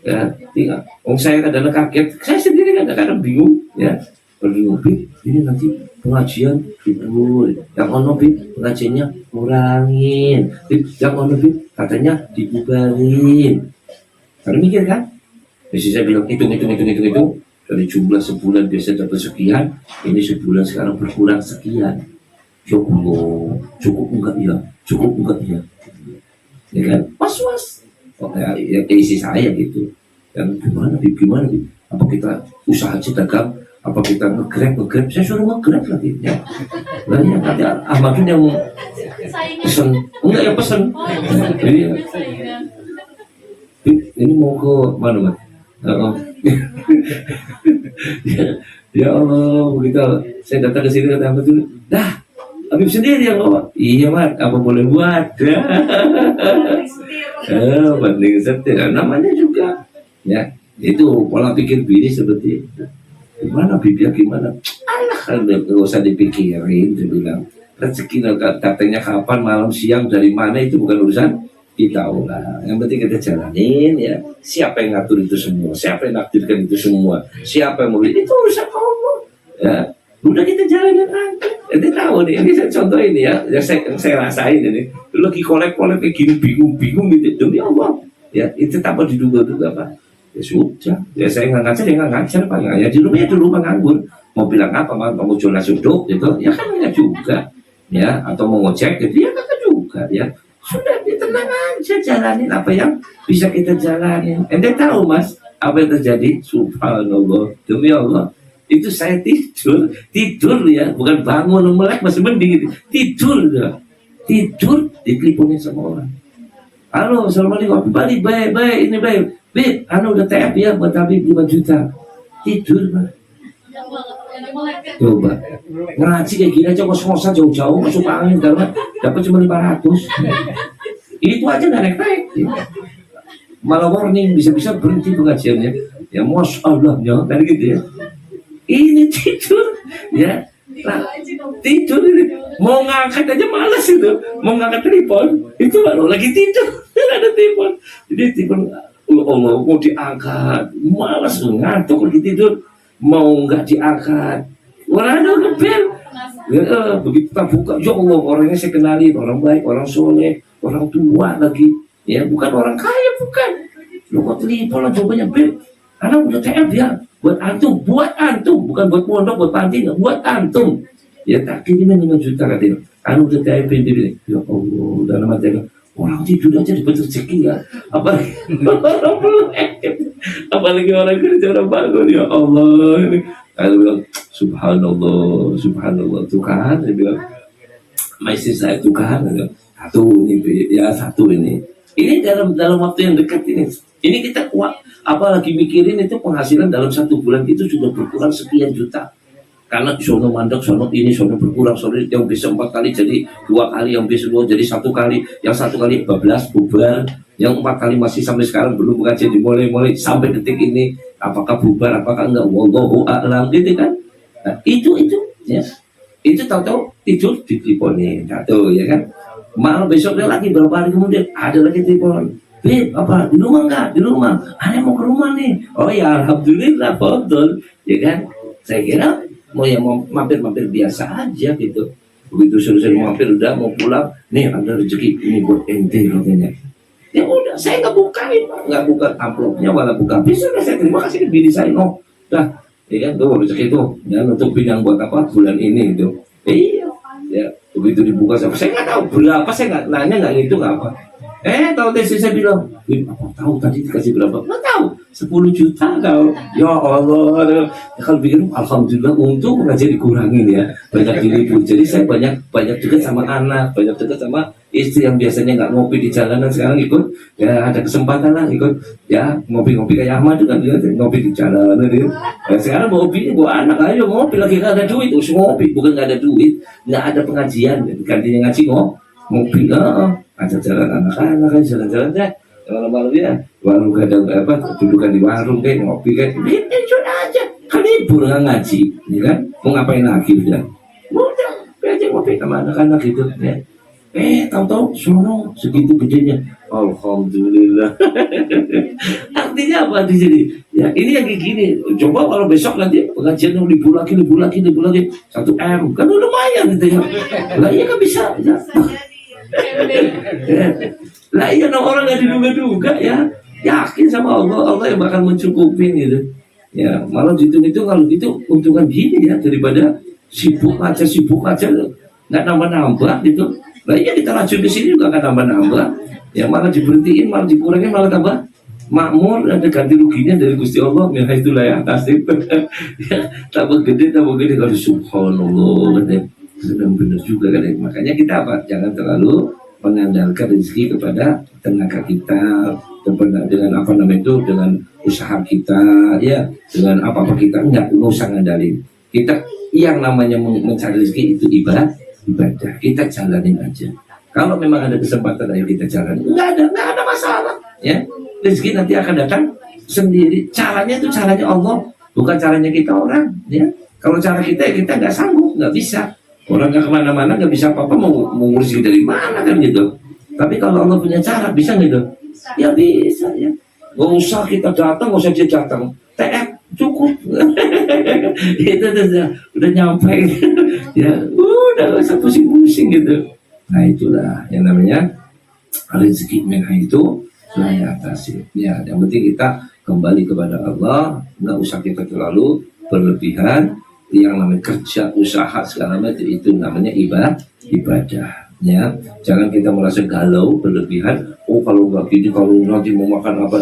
Ya, tinggal. Saya kadang kaget, saya sendiri kadang-kadang bingung ya. Bingung, ini nanti pengajian libur, yang ono pengajiannya kurangin, yang ono katanya dibubarin. Karena mikir kan? Jadi saya bilang hitung. Dari jumlah sebulan biasa dapat sekian, ini sebulan sekarang berkurang sekian. Cukup enggak ya? Ya kan? Was. Oh, ya isi saya gitu. Dan gimana? Apa kita usaha aja dagang? Apa kita nge-grab? Saya suruh nge-grab lagi ya. Nah ya, ada Ahmadun yang pesen. Enggak ya pesen. Ini mau ke mana Mas? Ya Allah, begitu saya datang ke sini kata Ahmadun, dah Habib sendiri yang bawa. Iya Mat, apa boleh buat? Banding setir, namanya juga ya, itu pola pikir bini seperti itu. Gimana Bibia gimana? Alah, nggak usah dipikirin. Dia bilang rezeki katanya kapan, malam siang, dari mana, itu bukan urusan kita lah. Yang penting kita jalanin ya. Siapa yang ngatur itu semua? Siapa yang nakdirkan itu semua? Siapa yang mau itu urusan Allah ya. Udah kita jalanin aja. Ente tahu nih, ini saya contoh ini ya, yang saya rasain ini. Lu lagi kolek kayak gini, bingung gitu, demi Allah. Ya, itu tanpa diduga-duga Pak. Ya sudah, ya saya nggak ngajar Pak. Ya di rumah nganggur. Mau bilang apa, mau jual nasi uduk gitu, ya kan nggak juga. Ya, atau mau ngecek gitu, ya kan juga. Ya, sudah, tenang aja, jalanin apa yang bisa kita jalanin. Ente tahu Mas, apa yang terjadi? Subhanallah, demi Allah. Itu saya tidur ya, bukan bangun melek masih mending gitu. Tidur diteleponin sama orang. Halo, assalamualaikum, balik baik, ini baik, Bib, udah TF ya buat Habib 5 juta. Tidur Pak. Coba ngaji kayak gini aja kos-kosan jauh-jauh masuk angin karena dapat cuma 500. Itu aja nggak naik. Malah warning, bisa-bisa berhenti pengajiannya. Ya Masya Allah ya, kan gitu ya. Ini tidur ya, tidur ini mau ngangkat aja malas itu, mau ngangkat telepon itu baru lagi tidur, ada telepon, jadi telepon Allah mau diangkat, malas ngantuk lagi tidur, mau nggak diangkat, orang ada ngebel, ya, begitu kita buka, ya Allah orangnya saya kenali, orang baik, orang soleh, orang tua lagi, ya bukan orang kaya, bukan, lu kok telepon lah coba bel, udah TF ya. Buat antum, bukan buat pondok, buat panti, buat antum. Ya tak kirimin 5 juta katanya. Anu udah TIP dia. Ya Allah, dalam hati aku, orang tidur aja dapat rezeki ya. Apalagi apalagi orang kerja orang bangun ya Allah. Aku bilang subhanallah, subhanallah Tuhan. Dia bilang, istri saya Tuhan. Satu ini, ya satu ini. Ini dalam waktu yang dekat ini. Ini kita kuat. Apalagi mikirin itu penghasilan dalam 1 bulan itu sudah berkurang sekian juta. Karena sono mandek, sono ini, sono berkurang, sono yang bisa 4 kali jadi 2 kali, yang bisa 2 jadi 1 kali, yang 1 kali 12 bubar, yang 4 kali masih sampai sekarang belum mengaji dimulai sampai detik ini, apakah bubar, apakah enggak, wallahu a'lam gitu kan. Nah, itu ya. Itu tahu-tahu tidur di teleponnya, tahu ya kan. Malam besoknya lagi berapa hari kemudian ada lagi telepon. Beb, apa di rumah enggak? Di rumah. Aneh mau ke rumah nih. Oh ya alhamdulillah, betul. Ya kan? Saya kira mau mampir biasa aja gitu. Begitu selesai mampir udah mau pulang, nih ada rezeki ini buat ente katanya. Ya udah, saya nggak buka amplopnya, malah buka. Bisa saya terima kasih ke diri saya, no. Dah, ya kan tuh rezeki itu, ya untuk bidang buat apa bulan ini itu. Iya, ya begitu dibuka saya nggak tahu berapa, saya nggak nanya, nggak ngitung apa. Tahu deh saya bilang, apa tahu tadi dikasih berapa? Nggak tahu, 10 juta tahu. Ya Allah, kalau bikin alhamdulillah untung aja dikurangin ya, banyak diliput. Jadi saya banyak dekat sama anak, banyak dekat sama istri yang biasanya nggak ngopi di jalanan, sekarang ikut. Ya ada kesempatan lah ikut. Ya ngopi-ngopi kayak Ahmad juga dia ngopi di jalanan dia. Ya, sekarang ngopi, bawa anak ayo ngopi lagi nggak ada duit, terus ngopi bukan nggak ada duit, nggak ada pengajian, gantinya ngaji ngopi ada jalan anak-anak kan jalan-jalan deh malam-malam ya warung kadang apa dudukan di warung kayak ngopi kayak gitu aja kan libur nggak ngaji ya kan mau ngapain lagi udah aja ngopi sama anak-anak gitu ya tahu-tahu sono segitu gedenya alhamdulillah. Artinya apa di sini ya ini yang kayak gini. Coba kalau besok nanti pengajian yang libur lagi 1 M kan lumayan gitu ya. Lah iya kan bisa ya. Lah iya orang nggak diduga-duga ya, yakin sama Allah yang bakal mencukupin gitu ya. Malah itu kalau gitu untungan gini ya daripada sibuk aja nggak nambah gitu. Lah iya kita racun di sini juga nggak nambah ya, malah diberhentiin, malah dikurangin, malah tambah makmur, ada ganti ruginya dari Gusti Allah. Ya itulah ya tasib ya, tambah gede kalau subhanallah katanya. Benar juga kan. Makanya kita jangan terlalu mengandalkan rezeki kepada tenaga kita, dengan dengan usaha kita ya, dengan apa kita nggak usah ngandalin. Kita yang namanya mencari rezeki itu ibadah, kita jalanin aja. Kalau memang ada kesempatan ayo kita jalanin, nggak ada masalah ya. Rezeki nanti akan datang sendiri. Caranya itu caranya Allah, bukan caranya kita orang ya. Kalau cara kita nggak sanggup, nggak bisa. Orang nggak kemana-mana, nggak bisa apa-apa, mau ngurus dari mana kan gitu. Tapi kalau Allah punya cara, bisa gitu? Ya bisa ya. Nggak usah kita datang, nggak usah dia datang. TF cukup. Itu udah nyampe. Ya udah nggak usah pusing-pusing gitu. Nah itulah yang namanya rezeki merah itu layak atasi. Ya yang penting kita kembali kepada Allah, nggak usah kita terlalu berlebihan. Yang namanya kerja, usaha segala macam itu namanya ibadah ya. Jangan kita merasa galau berlebihan. Kalau nggak gini, kalau nanti mau makan apa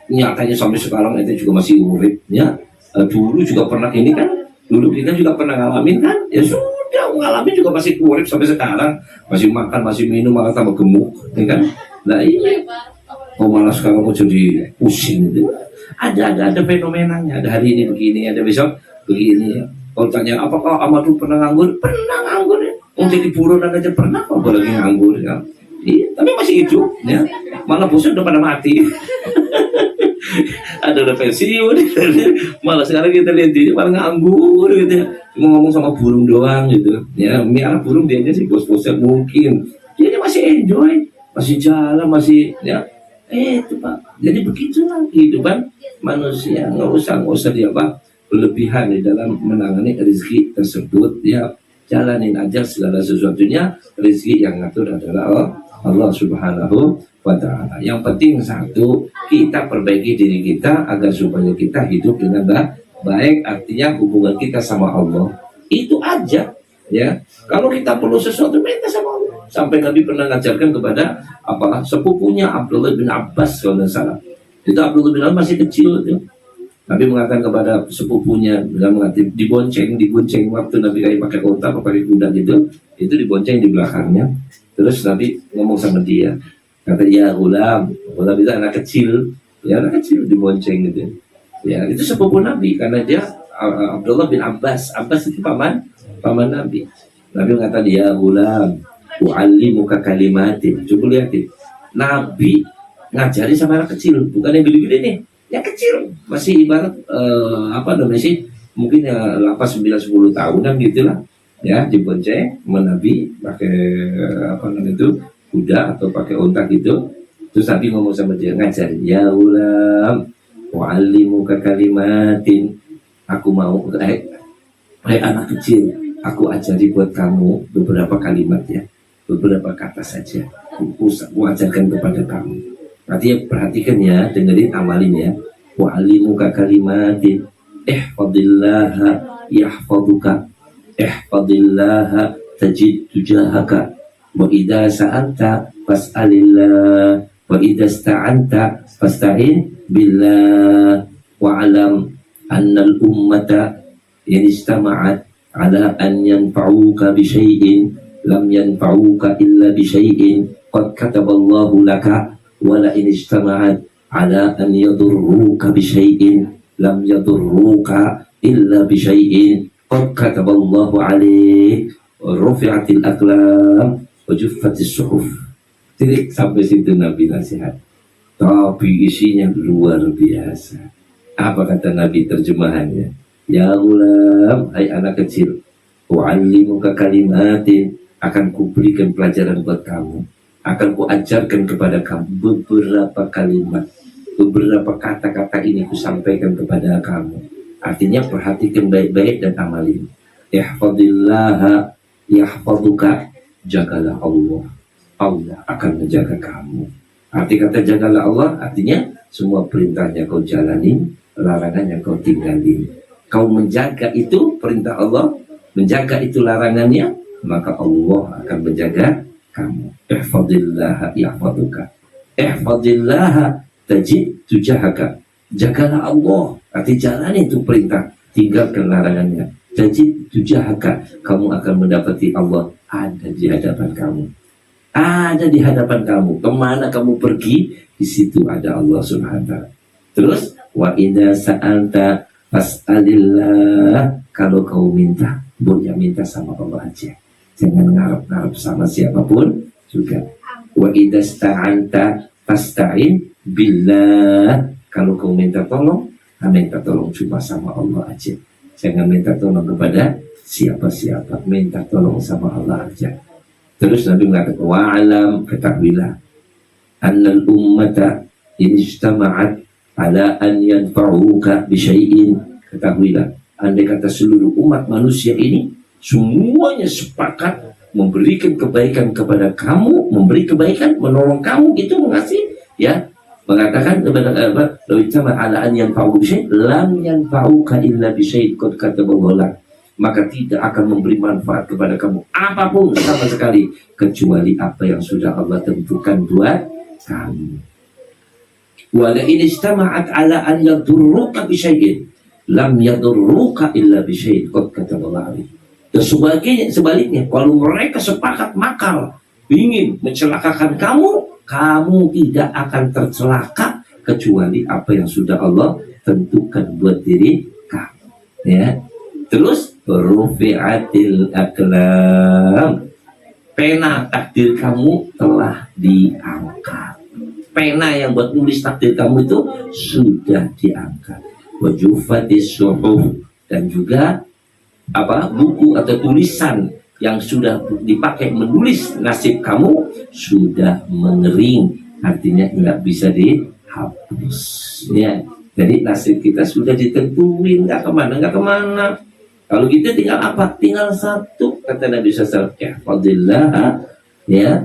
nyatanya sampai sekarang itu juga masih urip ya. Dulu juga pernah ini kan, dulu kita juga pernah ngalamin kan, ya sudah ngalamin juga masih urip sampai sekarang, masih makan, masih minum, malah tambah gemuk ya kan. Nah ini malah sekarang mau jadi pusing gitu. Ada fenomenanya, ada hari ini begini, ada besok begini ya. Kalau tanya apakah Amadou pernah nganggur? Pernah nganggur ya. Jadi buronan aja pernah, kok lagi nganggur ya. Iya, tapi masih hidup ya. Malah bosnya udah pada mati. Ada pensiun. Malah sekarang kita lihat dia malah nganggur gitu ya. Cuma ngomong sama burung doang gitu. Ya, miara burung dia aja sih bos-bosnya mungkin. Dia masih enjoy, masih jalan, masih ya. Itu Pak. Jadi begitulah kehidupan manusia. Nggak usah dia berlebihan di dalam menangani rezeki tersebut ya. Jalanin aja segala sesuatunya. Rezeki yang ngatur adalah Allah Subhanahu wa ta'ala. Yang penting satu, kita perbaiki diri kita agar supaya kita hidup dengan baik. Artinya hubungan kita sama Allah. Itu aja ya. Kalau kita perlu sesuatu minta sama Allah. Sampai Nabi pernah ngajarkan kepada sepupunya Abdullah bin Abbas kalau tidak salah. Itu Abdullah bin Abbas masih kecil itu. Nabi mengatakan kepada sepupunya, dibonceng waktu Nabi kayak pakai unta atau pakai kuda gitu, itu dibonceng di belakangnya. Terus Nabi ngomong sama dia, kata ya ulam itu anak kecil dibonceng gitu. Ya itu sepupu Nabi karena dia Abdullah bin Abbas itu paman Nabi. Nabi mengatakan ya ulam, u'allimuka kalimatin. Coba lihatin, Nabi ngajari sama anak kecil, bukan yang gede-gede nih. Yang kecil masih ibarat mungkin ya 8, 9, 10 tahunan gitulah ya, dibonceng Nabi pakai kuda atau pakai unta gitu. Terus Nabi ngomong sama dia, ngajarin ya ulam wa'allimuka kalimatin, aku mau anak kecil, aku ajari buat kamu beberapa kalimat ya, beberapa kata saja aku ajarkan kepada kamu. Artinya perhatikan ya, dengerin, amalin ya. Wa'alimuka kalimatin ihfadillaha yahfaduka, ihfadillaha tajid tujahaka, wa idha sa'anta fas'alillah, wa idha sta'anta fasta'in billah, wa'alam annal ummata yanistama'at ala an yanfa'uka bisyai'in lam yanfa'uka illa bisyai'in qad kataballahu laka, wala in ijtama'at ala an yadurruka bisyai'in lam yadurruka illa bisyai'in qad kataballahu alaih, rufi'atil aqlam wa juffatis suhuf. Jadi sampai situ Nabi nasihat, tapi isinya luar biasa. Apa kata Nabi terjemahannya? Ya ulam, hai anak kecil, u'allimuka kalimatin, akan kuberikan pelajaran buat kamu, akan kuajarkan kepada kamu beberapa kalimat, beberapa kata-kata ini kusampaikan kepada kamu. Artinya perhatikan baik-baik dan amalin. Ihfadillaha yahfaduka, jagalah Allah, Allah akan menjaga kamu. Arti kata jagalah Allah artinya semua perintahnya kau jalani, larangannya kau tinggalin. Kau menjaga itu perintah Allah, menjaga itu larangannya, maka Allah akan menjaga kamu. Ihfadillaha yahfaduka, ihfadillaha tajid tujahaka, jagalah Allah, arti jalani itu perintah, tinggalkan larangannya. Tajid tujahaka, kamu akan mendapati Allah ada di hadapan kamu, ada di hadapan kamu. Kemana kamu pergi, di situ ada Allah Subhanahu wa ta'ala. Terus wa idza sa'alta fas'alillah, kalau kau minta, boleh minta sama Allah aja, jangan ngarep-ngarep sama siapapun juga. Wa idza sta'anta fasta'in billah, kalau kau minta tolong cuma sama Allah aja, jangan minta tolong kepada siapa-siapa, minta tolong sama Allah aja. Terus Nabi mengatakan wa'alam, ketahuilah annal ummata ijtama'at ala an yanfa'uka bisyai'in, ketahuilah andai kata seluruh umat manusia ini semuanya sepakat memberikan kebaikan kepada kamu, memberi kebaikan, menolong kamu, itu mengasih ya, mengatakan kepada law ijtama'at ala an yanfa'uka bisyai'in lam yanfa'uka illa bisyai'in qad kataballahu lak, maka tidak akan memberi manfaat kepada kamu apapun sama sekali kecuali apa yang sudah Allah tentukan buat kamu. Wala in istama'at ala an yadurruka bisyai'in lam yadurruka illa bisyai'in qad kataballahu alaik. Dan sebaliknya, kalau mereka sepakat makar ingin mencelakakan kamu, kamu tidak akan tercelaka kecuali apa yang sudah Allah tentukan buat diri kamu. Ya. Terus rufi'atil aqlam, pena takdir kamu telah diangkat. Pena yang buat nulis takdir kamu itu sudah diangkat. Wa juffatis suhuf, dan juga buku atau tulisan yang sudah dipakai menulis nasib kamu sudah mengering, artinya nggak bisa dihapus ya. Jadi nasib kita sudah ditentuin, nggak kemana. Kalau kita tinggal apa? Tinggal satu, kata Nabi SAW, ihfadillah ya,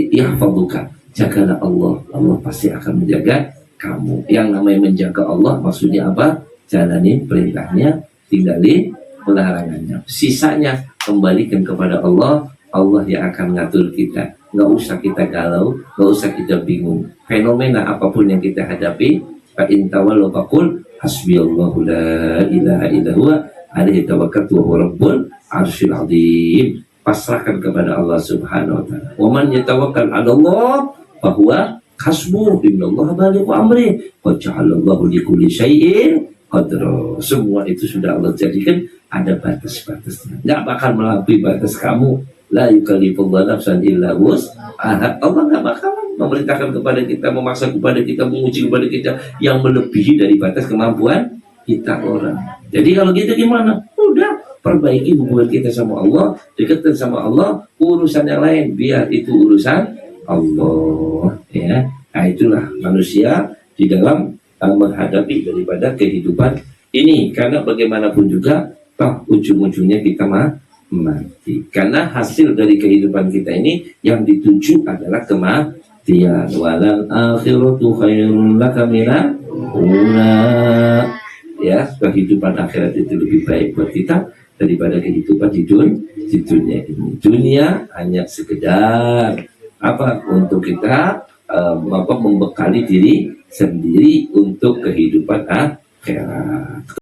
yahfaduka, jagalah Allah, Allah pasti akan menjaga kamu. Yang namanya menjaga Allah maksudnya apa? Jalani perintahnya, tinggali larangannya. Sisanya kembalikan kepada Allah. Allah yang akan ngatur kita. Nggak usah kita galau, nggak usah kita bingung. Fenomena apapun yang kita hadapi, fa in tawallaw faqul hasbiyallahu la ilaha illa huwa alaihi tawakkaltu wa huwa rabbul arsyil azim. Pasrahkan kepada Allah Subhanahu wa taala. Wa man yatawakkal 'ala Allah fa huwa hasbuh, innallaha balighu amri qad ja'alallahu likulli syai'in qadra. Semua itu sudah Allah jadikan ada batas-batasnya. Enggak bakal melampaui batas kamu. La yukallifullahu nafsan illa wus'aha. Allah enggak bakal memerintahkan kepada kita, memaksa kepada kita, menguji kepada kita yang melebihi dari batas kemampuan kita orang. Jadi kalau gitu gimana? Udah, perbaiki hubungan kita sama Allah, dekatkan sama Allah, urusan yang lain biar itu urusan Allah, ya. Nah, itulah manusia di dalam menghadapi daripada kehidupan ini, karena bagaimanapun juga toh ujung-ujungnya kita mati. Karena hasil dari kehidupan kita ini yang dituju adalah kematian. Walal akhiratu khairun laka minal ula. Ya, kehidupan akhirat itu lebih baik buat kita daripada kehidupan di dunia ini. Dunia hanya sekedar apa, untuk kita membekali diri sendiri untuk kehidupan akhirat.